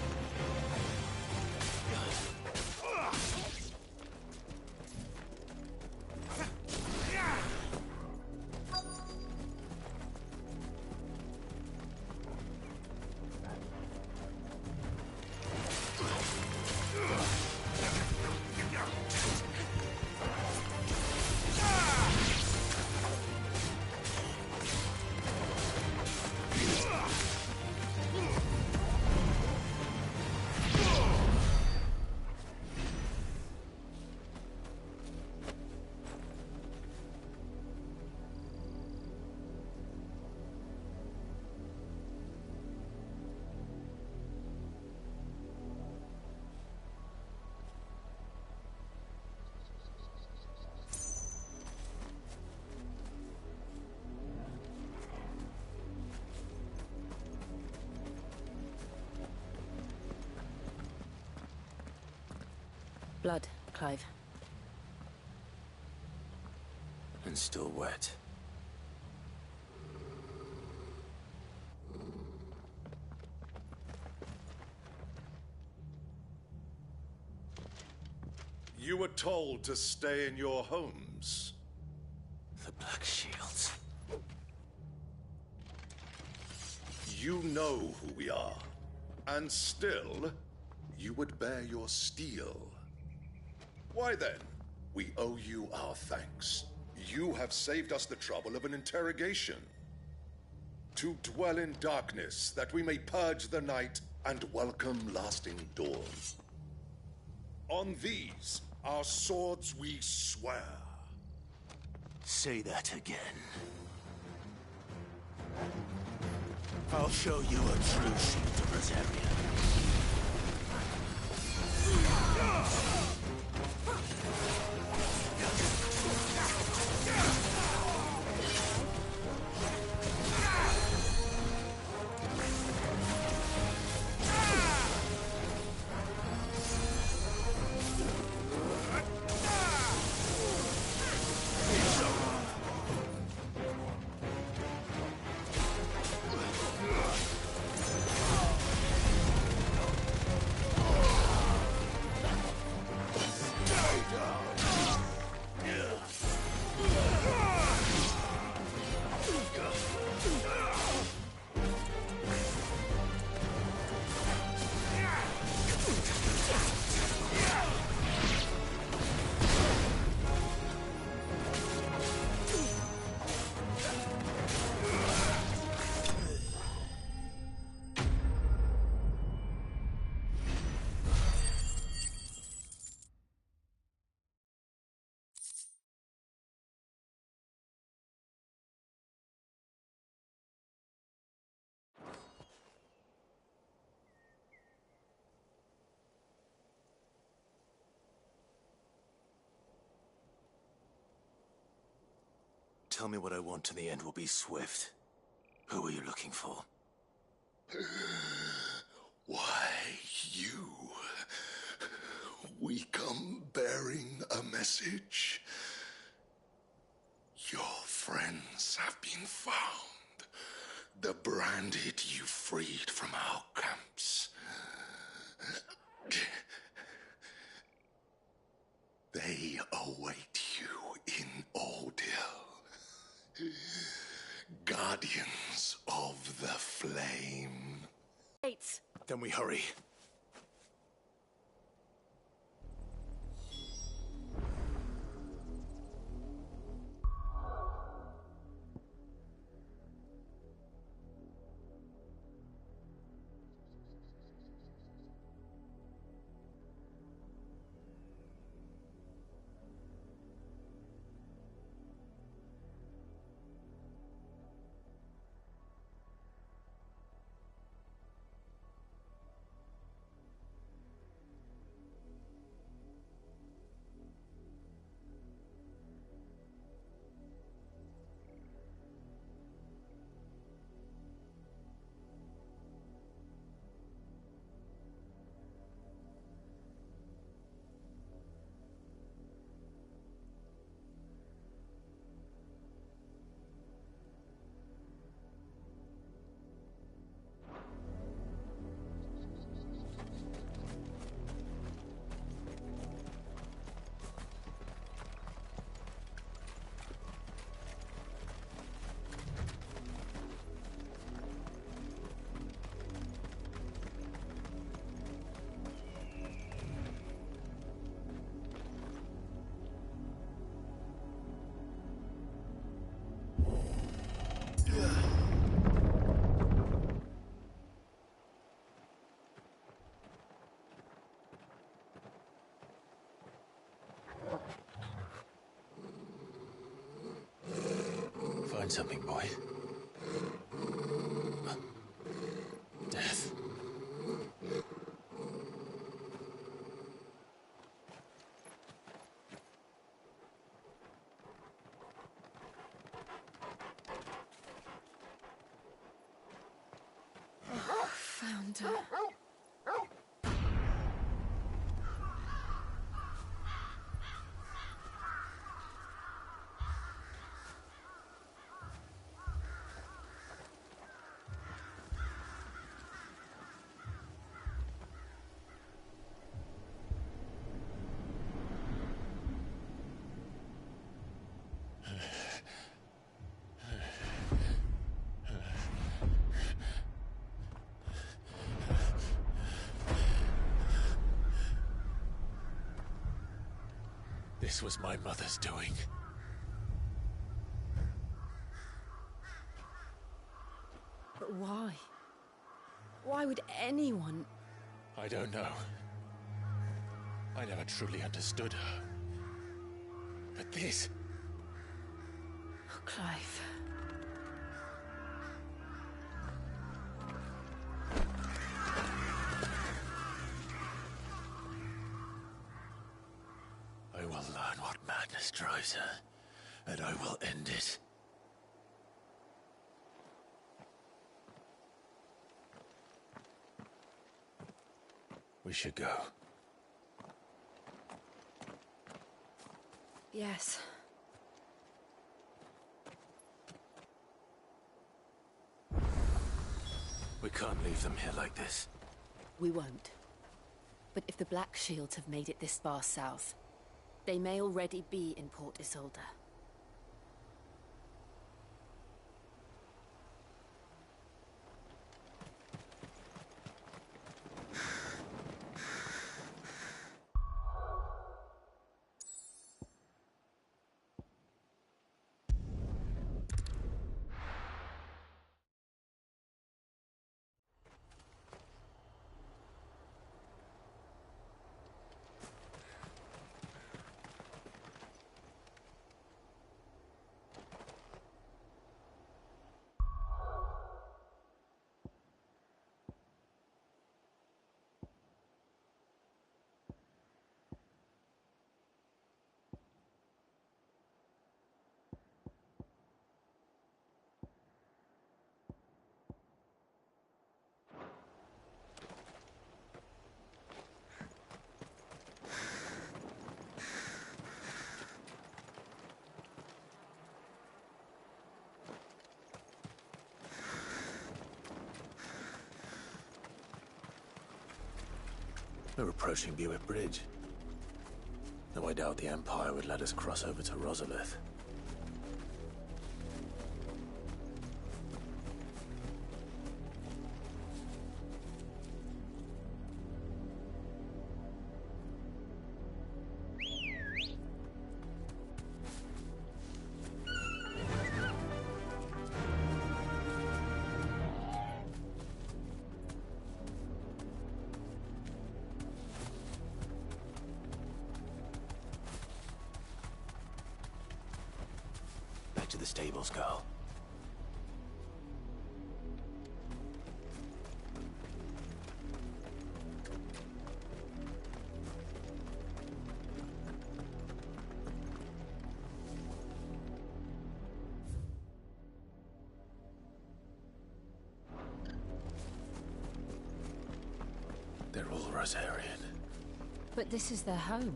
Blood, Clive. And still wet. You were told to stay in your homes. The Black Shields. You know who we are. And still, you would bear your steel. Why then, we owe you our thanks. You have saved us the trouble of an interrogation. To dwell in darkness, that we may purge the night and welcome lasting dawn. On these, our swords we swear. Say that again. I'll show you a true shield of Rosaria. Tell me what I want and the end will be swift. Who are you looking for? Why, you. We come bearing a message. Your friends have been found. The branded you freed from our camps. They await you in Ordil. Guardians of the Flame. Gates. Then we hurry. Find something, boy. Death. Found her. This was my mother's doing. But why? Why would anyone... I don't know. I never truly understood her. But this... Oh, Clive. I will learn what madness drives her, and I will end it. We should go. Yes. We can't leave them here like this. We won't. But if the Black Shields have made it this far south, they may already be in Port Isolde. We're approaching Buick Bridge. Though I doubt the Empire would let us cross over to Rosalith. To the stables, girl. They're all Rosarian. But this is their home.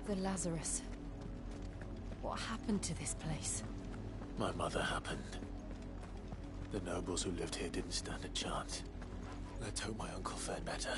The Lazarus. What happened to this place? My mother happened. The nobles who lived here didn't stand a chance. Let's hope my uncle fared better.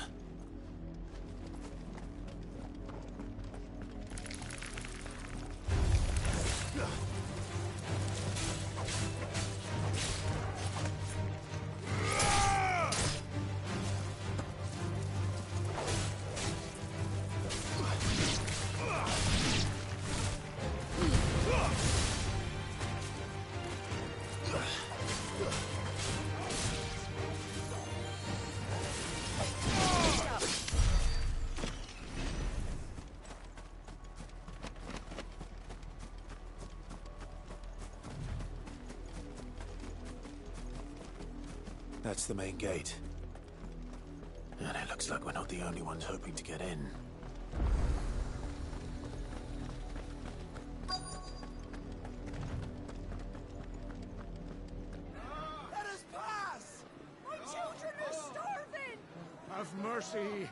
That's the main gate. And it looks like we're not the only ones hoping to get in. Let us pass! My children are starving! Have mercy!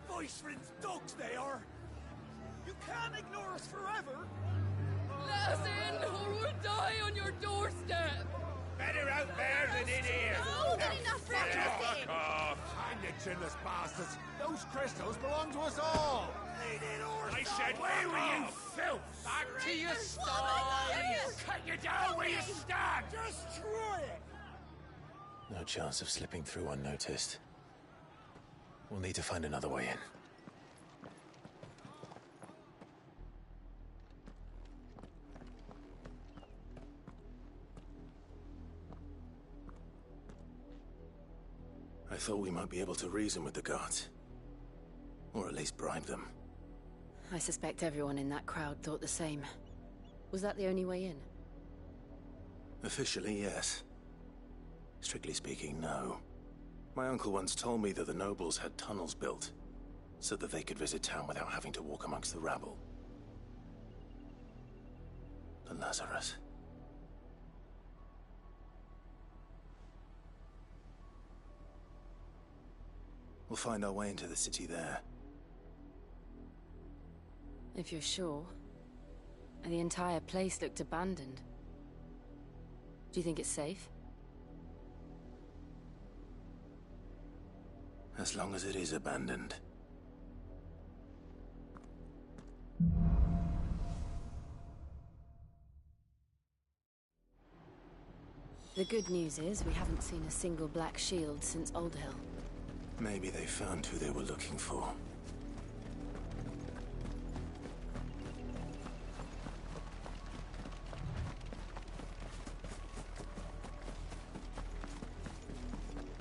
Viceroy's dogs they are! You can't ignore us forever! Let us in, or we'll die on your doorstep! Better out there than in here! More than enough for everything! Fuck off! Hang the chinless bastards! Those crystals belong to us all! I said, where were you, filth? Back to your sties! Cut you down where you stand! Destroy it! No chance of slipping through unnoticed. We'll need to find another way in. I thought we might be able to reason with the guards. Or at least bribe them. I suspect everyone in that crowd thought the same. Was that the only way in? Officially, yes. Strictly speaking, no. My uncle once told me that the nobles had tunnels built, so that they could visit town without having to walk amongst the rabble. The Lazarus. We'll find our way into the city there. If you're sure. The entire place looked abandoned. Do you think it's safe? As long as it is abandoned. The good news is we haven't seen a single black shield since Old Hill. Maybe they found who they were looking for.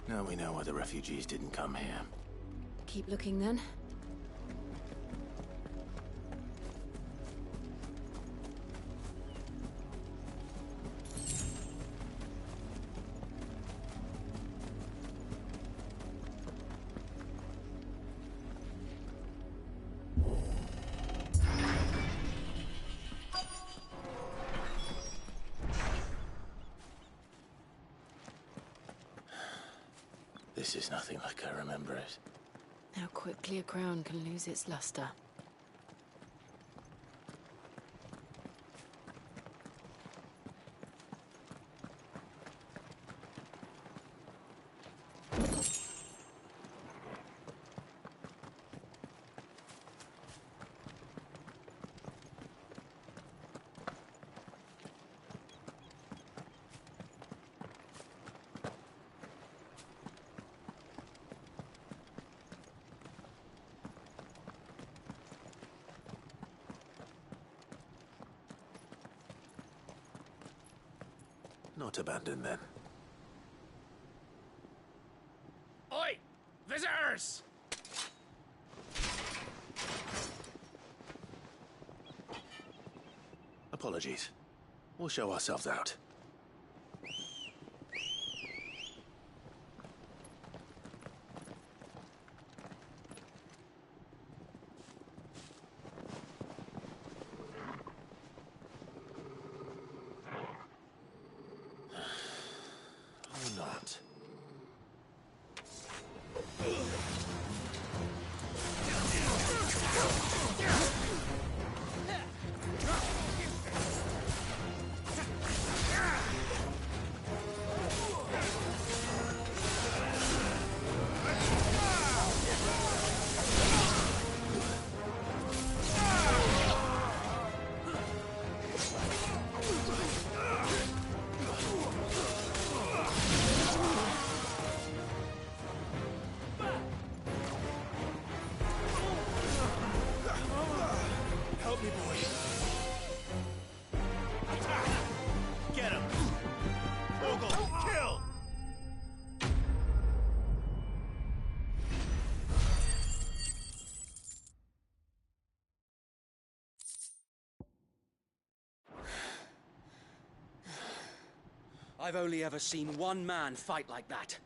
Now we know why the refugees didn't come here. Keep looking then. This is nothing like I remember it. How quickly a crown can lose its luster. Not abandoned, then. Oi! Visitors! Apologies. We'll show ourselves out. Or not. I've only ever seen one man fight like that.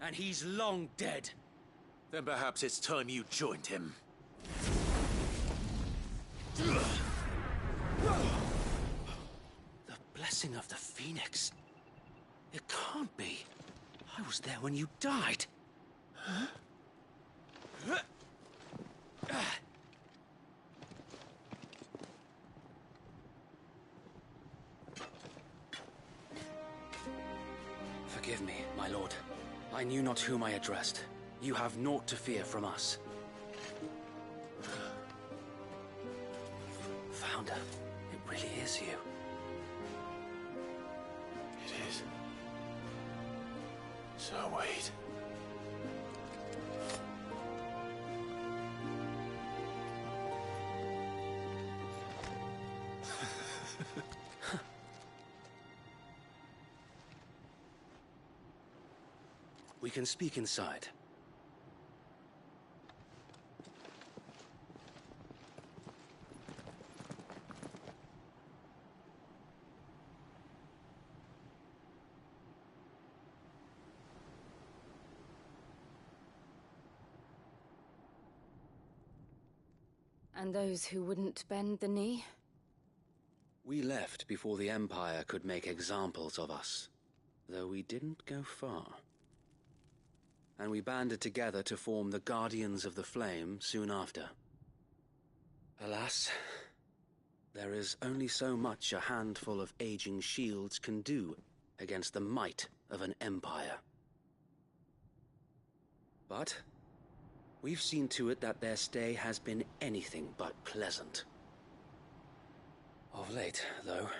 And he's long dead. Then perhaps it's time you joined him. The blessing of the Phoenix. It can't be. I was there when you died. Huh? Forgive me, my lord. I knew not whom I addressed. You have naught to fear from us. Founder, it really is you. It is. So wait. We can speak inside. And those who wouldn't bend the knee? We left before the Empire could make examples of us, though we didn't go far. And we banded together to form the Guardians of the Flame soon after. Alas, there is only so much a handful of aging shields can do against the might of an empire. But we've seen to it that their stay has been anything but pleasant. Of late, though,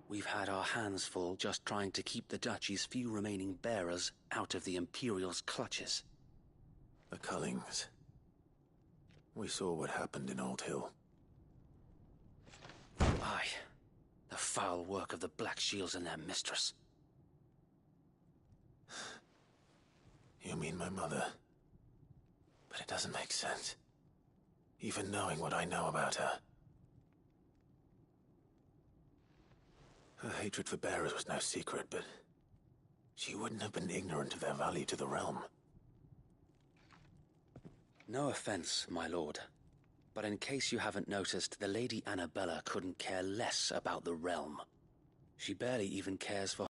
we've had our hands full just trying to keep the Duchy's few remaining bearers out of the Imperial's clutches. The Cullings. We saw what happened in Old Hill. Aye. The foul work of the Black Shields and their mistress. You mean my mother? But it doesn't make sense. Even knowing what I know about her. Her hatred for bearers was no secret, but she wouldn't have been ignorant of their value to the realm. No offense, my lord, but in case you haven't noticed, the Lady Annabella couldn't care less about the realm. She barely even cares for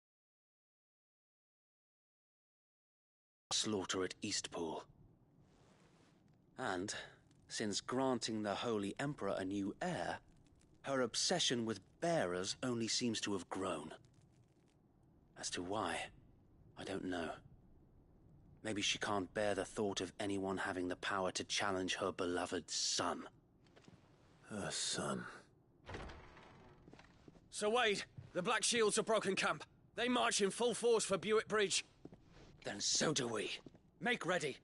slaughter at Eastpool. And, since granting the Holy Emperor a new heir, her obsession with bearers only seems to have grown. As to why, I don't know. Maybe she can't bear the thought of anyone having the power to challenge her beloved son. Her son. Sir Wade, the Black Shields have broken camp. They march in full force for Buick Bridge. Then so do we. Make ready.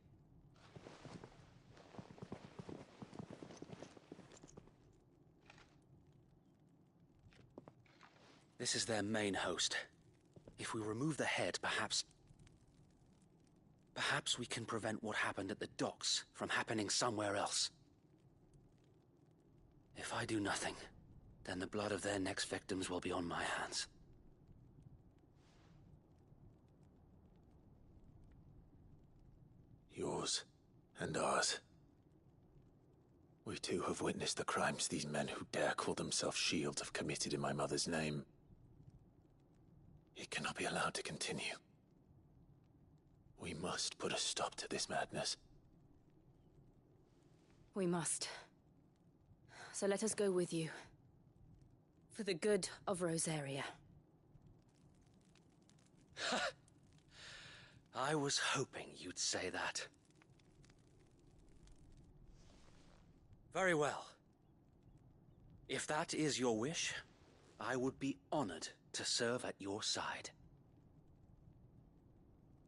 This is their main host. If we remove the head, perhaps we can prevent what happened at the docks from happening somewhere else. If I do nothing, then the blood of their next victims will be on my hands. Yours and ours. We too have witnessed the crimes these men who dare call themselves shields have committed in my mother's name. It cannot be allowed to continue. We must put a stop to this madness. We must. So let us go with you. For the good of Rosaria. I was hoping you'd say that. Very well. If that is your wish, I would be honored to serve at your side.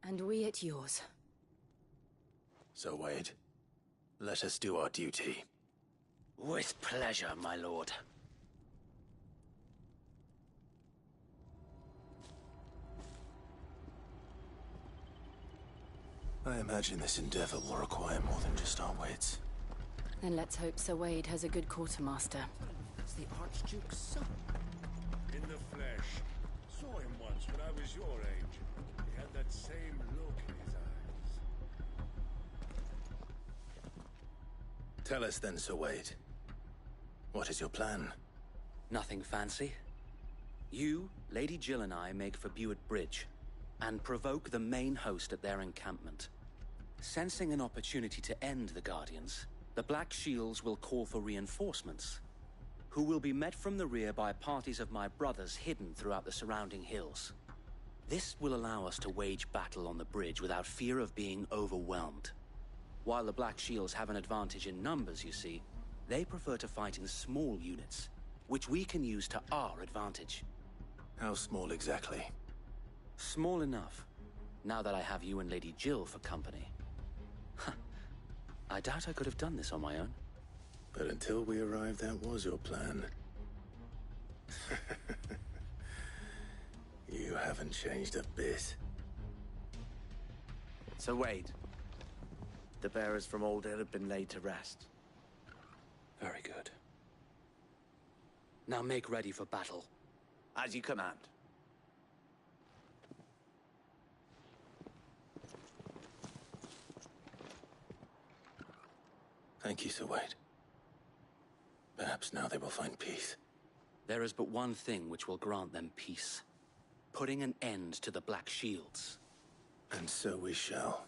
And we at yours. So, Wade, let us do our duty. With pleasure, my lord. I imagine this endeavor will require more than just our wits. Then let's hope Sir Wade has a good quartermaster. That's the Archduke's son. In the flesh. Saw him once when I was was your age, he had that same look in his eyes. Tell us then, Sir Wade. What is your plan? Nothing fancy. You, Lady Jill and I make for Buett Bridge, and provoke the main host at their encampment. Sensing an opportunity to end the Guardians, the Black Shields will call for reinforcements, who will be met from the rear by parties of my brothers hidden throughout the surrounding hills. This will allow us to wage battle on the bridge without fear of being overwhelmed. While the Black Shields have an advantage in numbers, you see, they prefer to fight in small units, which we can use to our advantage. How small exactly? Small enough, now that I have you and Lady Jill for company. I doubt I could have done this on my own. But until we arrived, that was your plan. You haven't changed a bit. So Wade, the bearers from Old Hill have been laid to rest. Very good. Now make ready for battle. As you command. Thank you, Sir Wade. Perhaps now they will find peace. There is but one thing which will grant them peace. Putting an end to the Black Shields. And so we shall.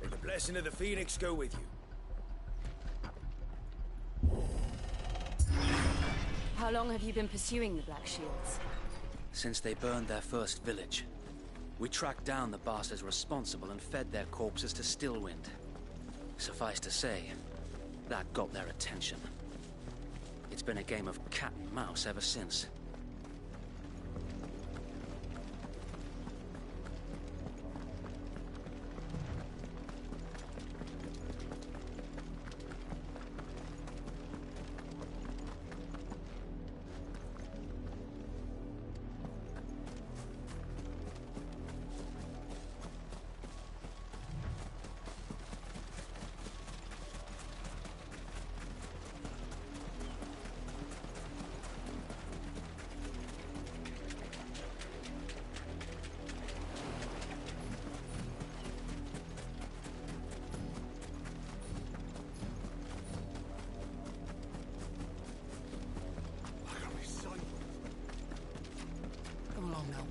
May the blessing of the Phoenix go with you. How long have you been pursuing the Black Shields? Since they burned their first village. We tracked down the bastards responsible and fed their corpses to Stillwind. Suffice to say, that got their attention. It's been a game of cat and mouse ever since. Come along now.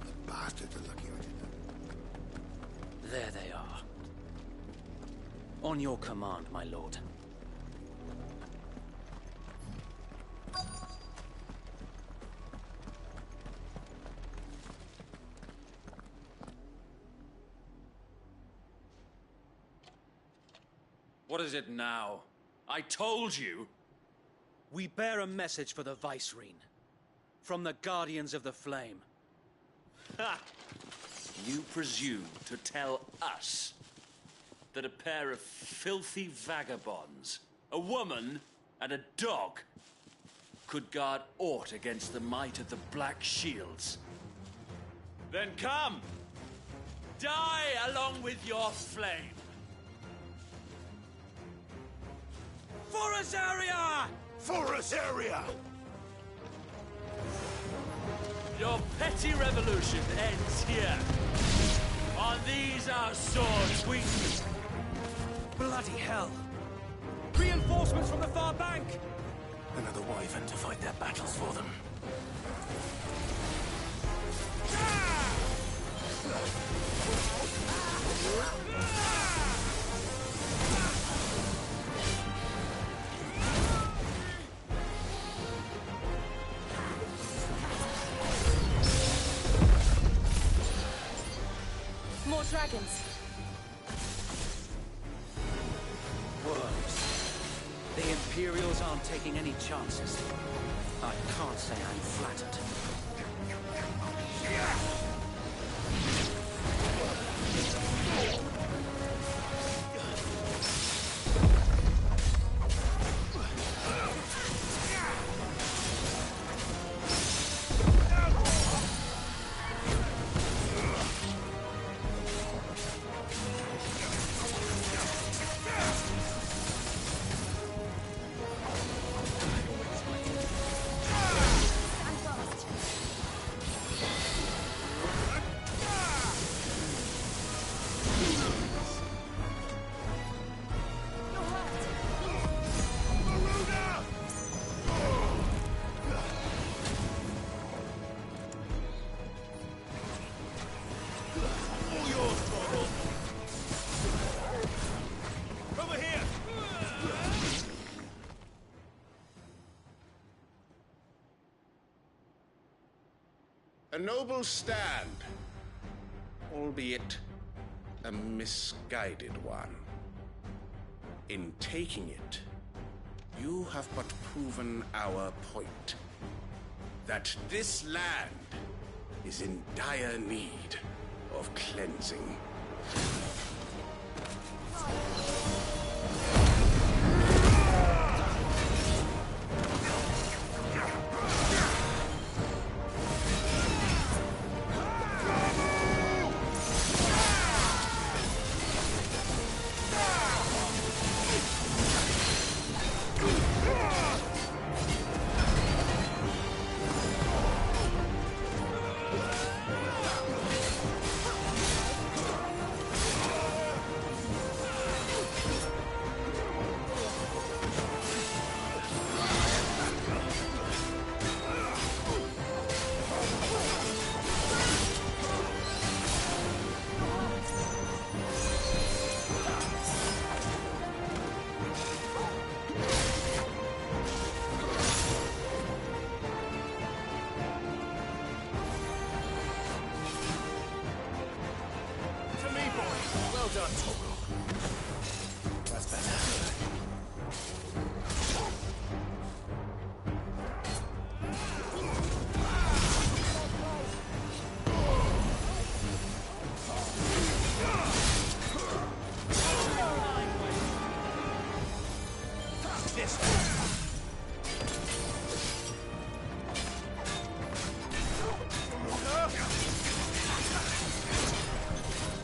The bastards are lucky I did that. There they are. On your command, my lord. What is it now? I told you! We bear a message for the Vicereine. From the Guardians of the Flame. Ha! You presume to tell us that a pair of filthy vagabonds, a woman and a dog, could guard aught against the might of the Black Shields? Then come! Die along with your flame! For Azaria! For Azaria! Your petty revolution ends here. On these our swords we... Bloody hell! Reinforcements from the far bank! Another wyvern to fight their battles for them. More dragons. Worms. The Imperials aren't taking any chances. I can't say I'm flattered. A noble stand, albeit a misguided one. In taking it, you have but proven our point. That this land is in dire need of cleansing.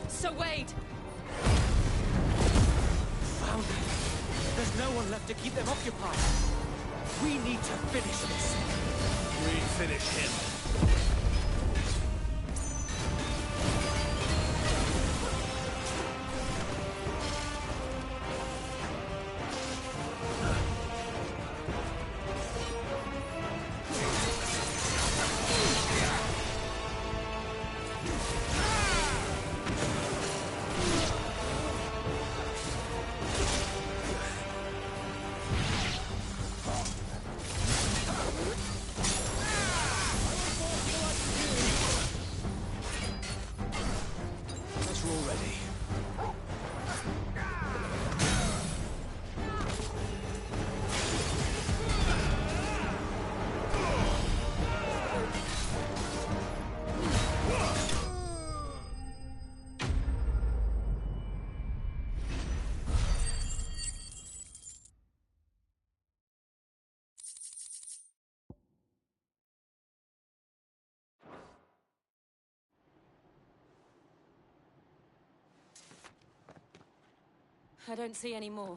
Sir Wade! Found them. There's no one left to keep them occupied. We need to finish this. We finish him. I don't see any more.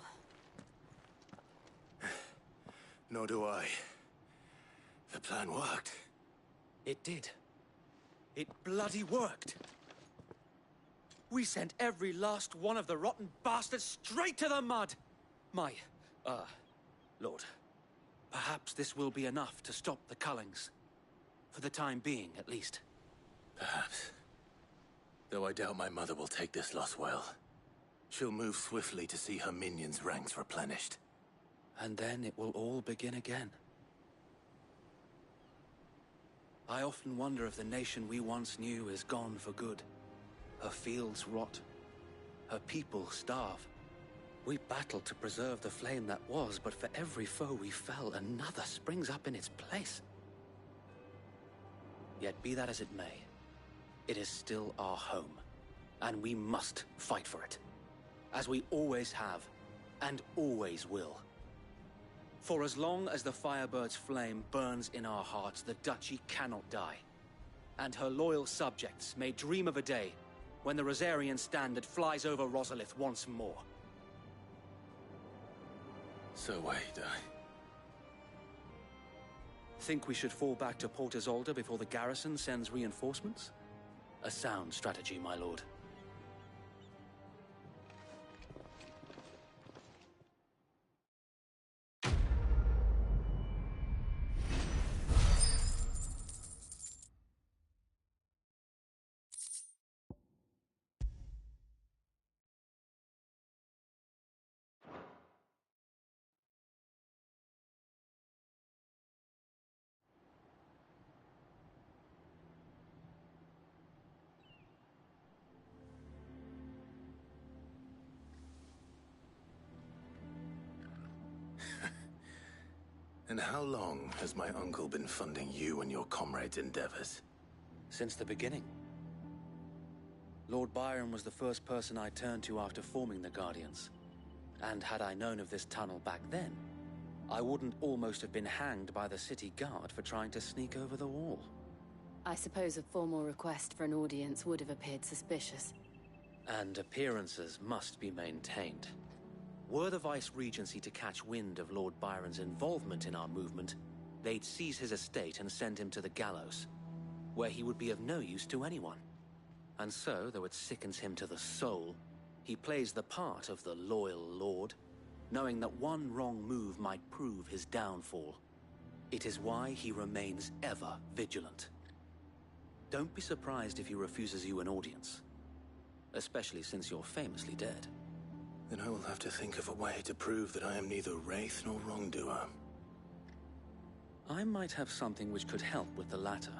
Nor do I. The plan worked. It did. It bloody worked. We sent every last one of the rotten bastards straight to the mud! Lord, perhaps this will be enough to stop the Cullings. For the time being, at least. Perhaps. Though I doubt my mother will take this loss well. She'll move swiftly to see her minions' ranks replenished. And then it will all begin again. I often wonder if the nation we once knew is gone for good. Her fields rot. Her people starve. We battled to preserve the flame that was, but for every foe we fell, another springs up in its place. Yet be that as it may, it is still our home, and we must fight for it, as we always have, and always will. For as long as the Firebird's flame burns in our hearts, the Duchy cannot die, and her loyal subjects may dream of a day when the Rosarian standard flies over Rosalith once more. So wait, Think we should fall back to Port Isolde before the garrison sends reinforcements? A sound strategy, my lord. And how long has my uncle been funding you and your comrades' endeavors? Since the beginning. Lord Byron was the first person I turned to after forming the Guardians. And had I known of this tunnel back then, I wouldn't almost have been hanged by the city guard for trying to sneak over the wall. I suppose a formal request for an audience would have appeared suspicious. And appearances must be maintained. Were the Vice-Regency to catch wind of Lord Byron's involvement in our movement, they'd seize his estate and send him to the gallows, where he would be of no use to anyone. And so, though it sickens him to the soul, he plays the part of the loyal lord, knowing that one wrong move might prove his downfall. It is why he remains ever vigilant. Don't be surprised if he refuses you an audience, especially since you're famously dead. Then I will have to think of a way to prove that I am neither wraith nor wrongdoer. I might have something which could help with the latter.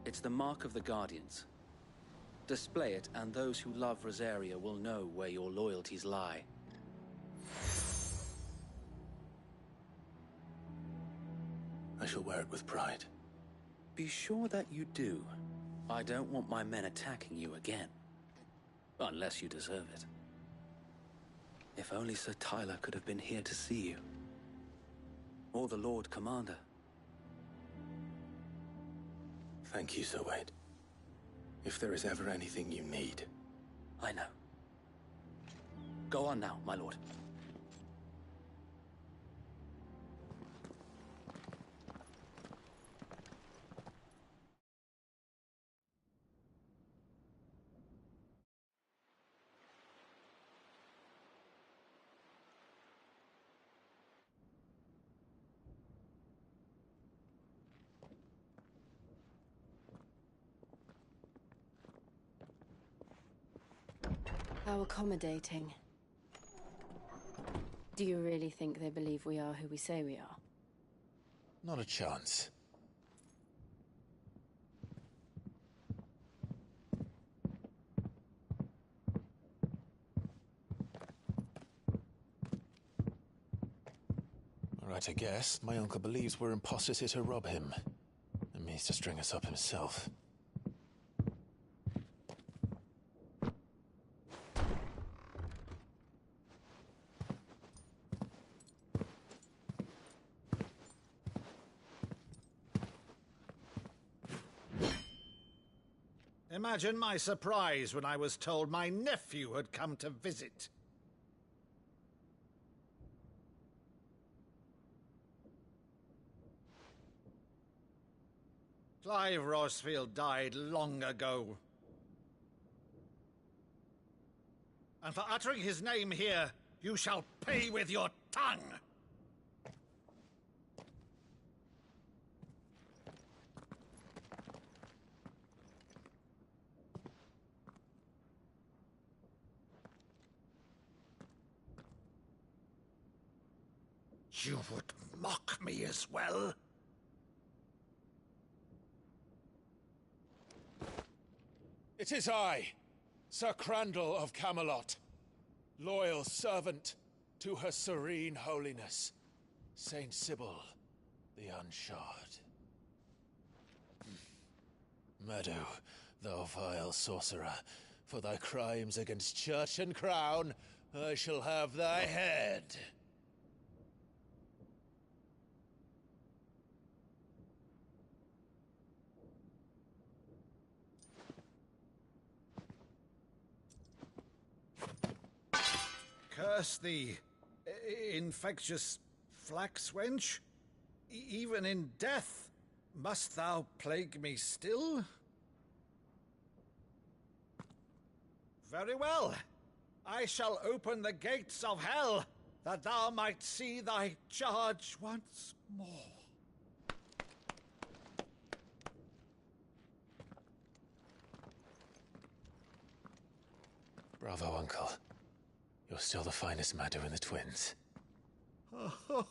It's the mark of the Guardians. Display it, and those who love Rosaria will know where your loyalties lie. I shall wear it with pride. Be sure that you do. I don't want my men attacking you again. Unless you deserve it. If only Sir Tyler could have been here to see you. Or the Lord Commander. Thank you, Sir Wade. If there is ever anything you need. I know. Go on now, my lord. How accommodating. Do you really think they believe we are who we say we are? Not a chance. All right, I guess. My uncle believes we're imposters here to rob him. And means to string us up himself. Imagine my surprise when I was told my nephew had come to visit. Clive Rosfield died long ago. And for uttering his name here, you shall pay with your tongue! You would mock me as well? It is I, Sir Crandall of Camelot, loyal servant to her serene holiness, Saint Sybil the Unshod. Meadow, thou vile sorcerer, for thy crimes against church and crown, I shall have thy head. Curse thee, infectious flax wench. Even in death, must thou plague me still? Very well. I shall open the gates of hell, that thou might see thy charge once more. Bravo, Uncle. You're still the finest Meadow in the twins. Oh,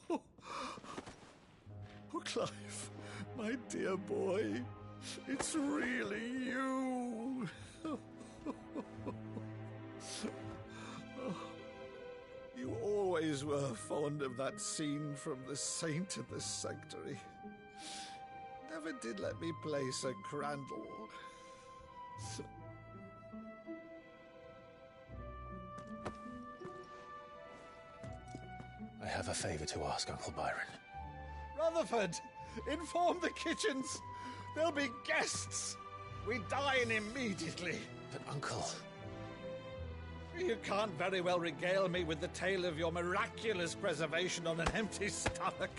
Clive, my dear boy, it's really you. You always were fond of that scene from The Saint of the Sanctuary. Never did let me play Sir Crandall. I have a favor to ask, Uncle Byron. Rutherford, inform the kitchens. There'll be guests. We dine immediately. But, Uncle... You can't very well regale me with the tale of your miraculous preservation on an empty stomach.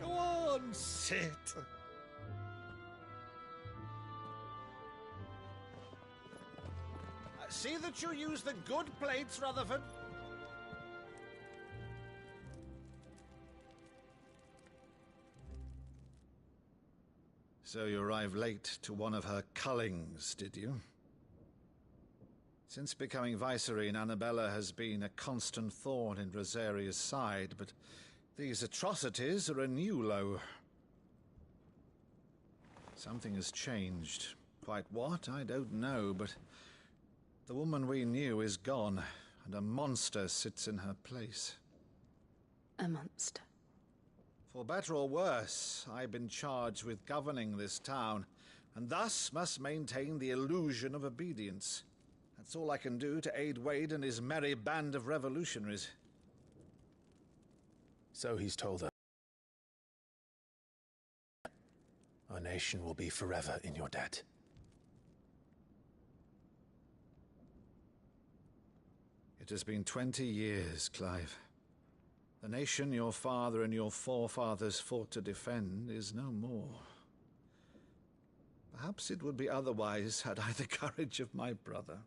Go on, sit. See that you use the good plates, Rutherford. So you arrived late to one of her cullings, did you? Since becoming Vicereine, Annabella has been a constant thorn in Rosaria's side, but these atrocities are a new low. Something has changed. Quite what, I don't know, but the woman we knew is gone, and a monster sits in her place. A monster? For better or worse, I've been charged with governing this town, and thus must maintain the illusion of obedience. That's all I can do to aid Wade and his merry band of revolutionaries. So he's told us. Our nation will be forever in your debt. It has been 20 years, Clive. The nation your father and your forefathers fought to defend is no more. Perhaps it would be otherwise had I the courage of my brother.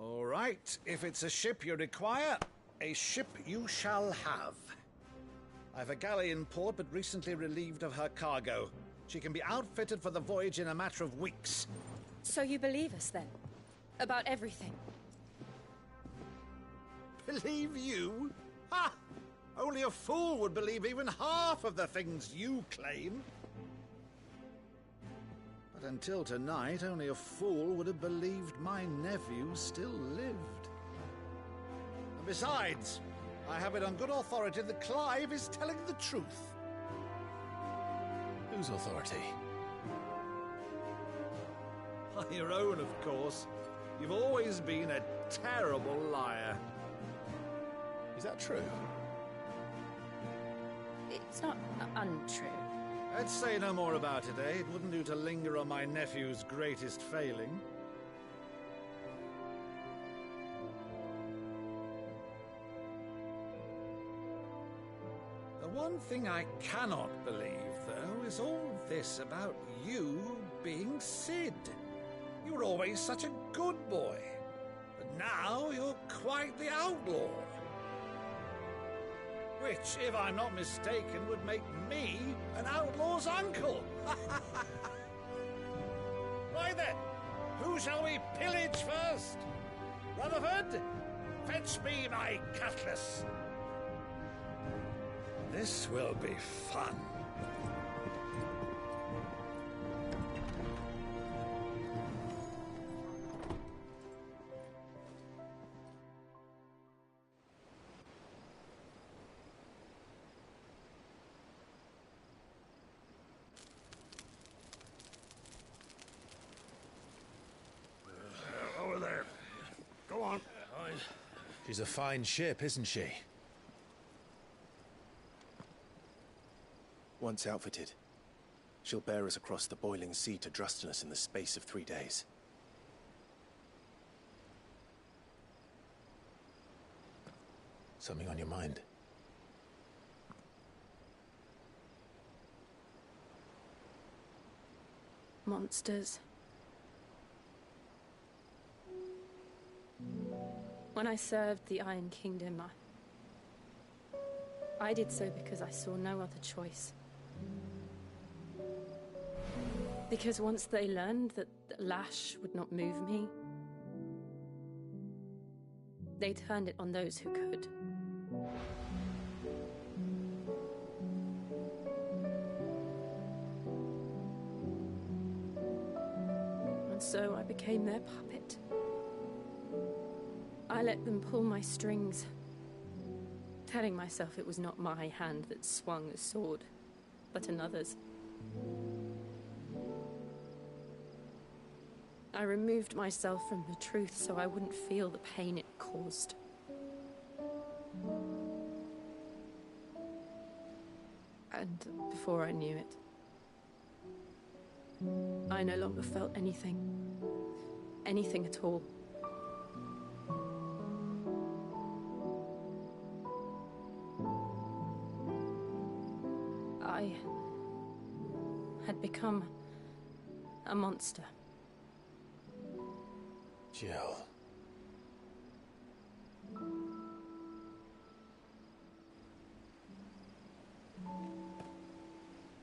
All right, if it's a ship you require, a ship you shall have. I've a galley in port, but recently relieved of her cargo. She can be outfitted for the voyage in a matter of weeks. So you believe us, then? About everything? Believe you? Ha! Only a fool would believe even half of the things you claim. But until tonight, only a fool would have believed my nephew still lived. And besides, I have it on good authority that Clive is telling the truth. Whose authority? Your own, of course. You've always been a terrible liar. Is that true? It's not untrue. Let's say no more about it, eh? It wouldn't do to linger on my nephew's greatest failing. The one thing I cannot believe, though, is all this about you being Sid. You were always such a good boy, but now you're quite the outlaw. Which, if I'm not mistaken, would make me an outlaw's uncle. Right then, who shall we pillage first? Rutherford, fetch me my cutlass. This will be fun. Over there. Go on. She's a fine ship, isn't she? Once outfitted, she'll bear us across the boiling sea to Drustinus in the space of 3 days. Something on your mind? Monsters. When I served the Iron Kingdom, I did so because I saw no other choice. Because once they learned that the lash would not move me, they turned it on those who could. And so I became their puppet. I let them pull my strings, telling myself it was not my hand that swung the sword, but another's. I removed myself from the truth so I wouldn't feel the pain it caused. And before I knew it, I no longer felt anything. Anything at all. I had become a monster. Jill.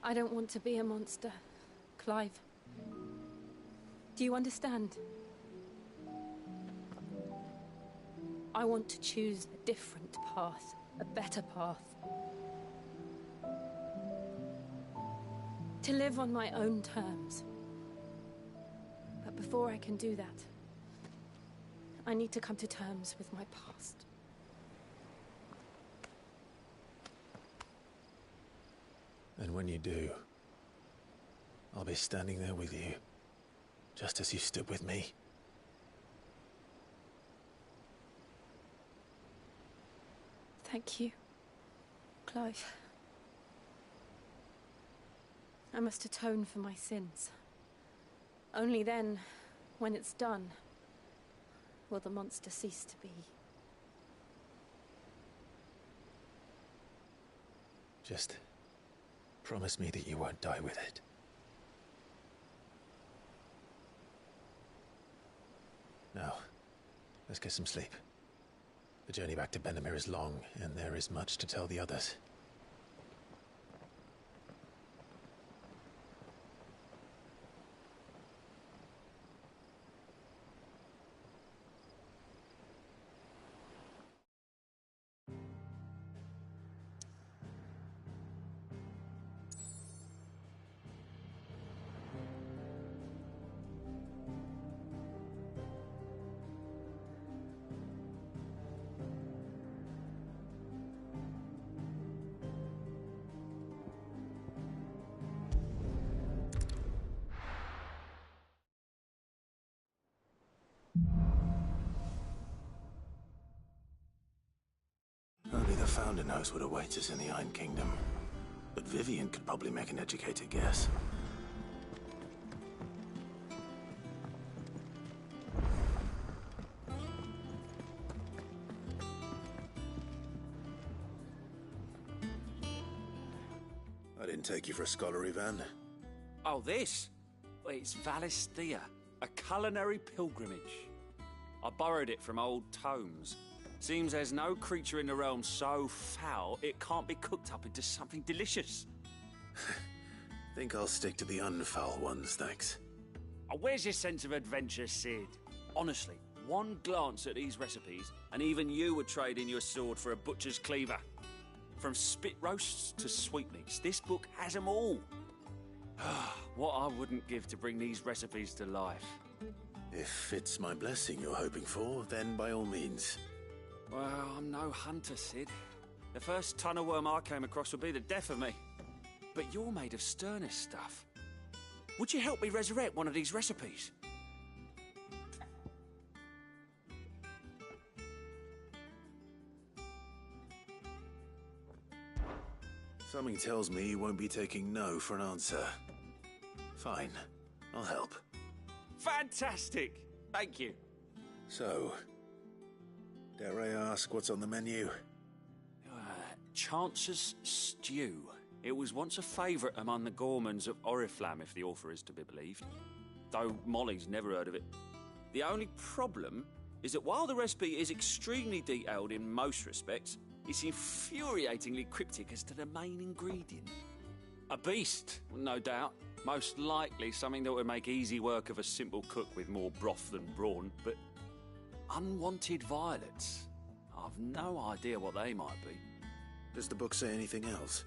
I don't want to be a monster, Clive. Do you understand? I want to choose a different path, a better path. To live on my own terms. But before I can do that, I need to come to terms with my past. And when you do, I'll be standing there with you, just as you stood with me. Thank you, Clive. I must atone for my sins. Only then, when it's done, will the monster cease to be. Just promise me that you won't die with it. Now, let's get some sleep. The journey back to Benamir is long, and there is much to tell the others. Only the Founder knows what awaits us in the Iron Kingdom. But Vivian could probably make an educated guess. I didn't take you for a scholar, Ivan. Oh, this? It's Valisthea, a culinary pilgrimage. I borrowed it from old tomes. Seems there's no creature in the realm so foul it can't be cooked up into something delicious. Think I'll stick to the unfoul ones, thanks. Oh, where's your sense of adventure, Sid? Honestly, one glance at these recipes, and even you would trade in your sword for a butcher's cleaver. From spit roasts to sweetmeats, this book has them all. What I wouldn't give to bring these recipes to life. If it's my blessing you're hoping for, then by all means. Well, I'm no hunter, Sid. The first tunnel worm I came across would be the death of me. But you're made of sterner stuff. Would you help me resurrect one of these recipes? Something tells me you won't be taking no for an answer. Fine, I'll help. Fantastic! Thank you. So, dare I ask what's on the menu? Chance's Stew. It was once a favourite among the gourmands of Oriflamme, if the author is to be believed. Though Molly's never heard of it. The only problem is that while the recipe is extremely detailed in most respects, it's infuriatingly cryptic as to the main ingredient. A beast, no doubt. Most likely something that would make easy work of a simple cook with more broth than brawn, but unwanted violets. I've no idea what they might be. Does the book say anything else?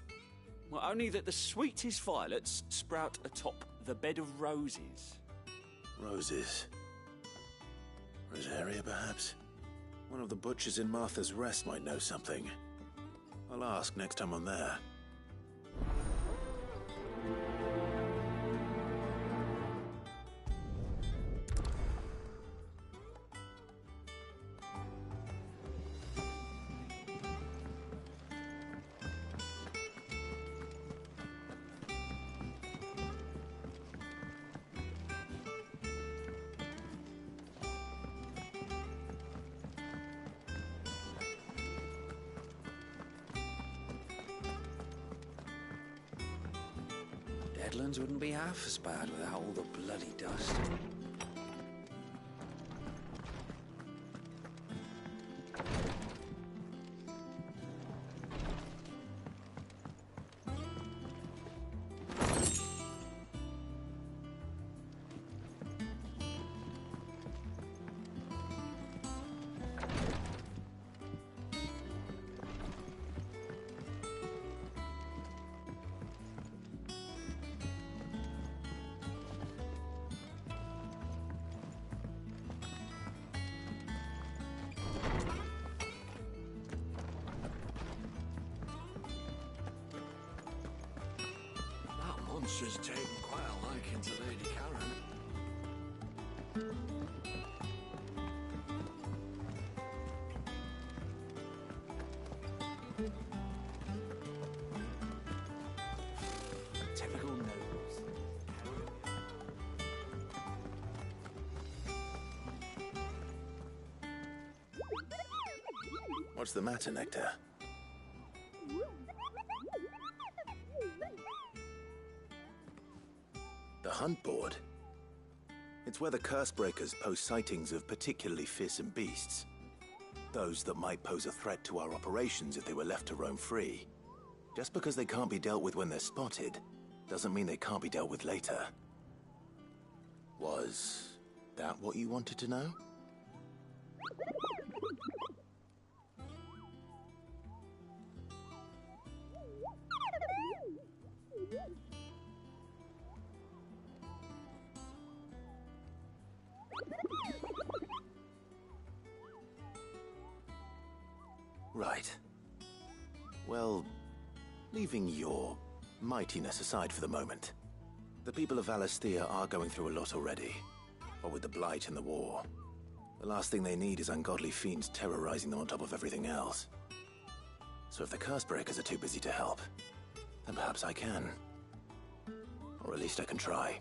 Well, only that the sweetest violets sprout atop the bed of roses. Roses. Rosaria, perhaps? One of the butchers in Martha's Rest might know something. I'll ask next time I'm there. Deadlands wouldn't be half as bad without all the bloody dust. Monster's taken quite a liking to Lady Karen. Typical nobles. What's the matter, Nectar? The hunt board? It's where the Cursebreakers post sightings of particularly fearsome beasts. Those that might pose a threat to our operations if they were left to roam free. Just because they can't be dealt with when they're spotted, doesn't mean they can't be dealt with later. Was that what you wanted to know? Right. Well, leaving your mightiness aside for the moment, the people of Valisthea are going through a lot already. What with the Blight and the war. The last thing they need is ungodly fiends terrorizing them on top of everything else. So if the Cursebreakers are too busy to help, then perhaps I can. Or at least I can try.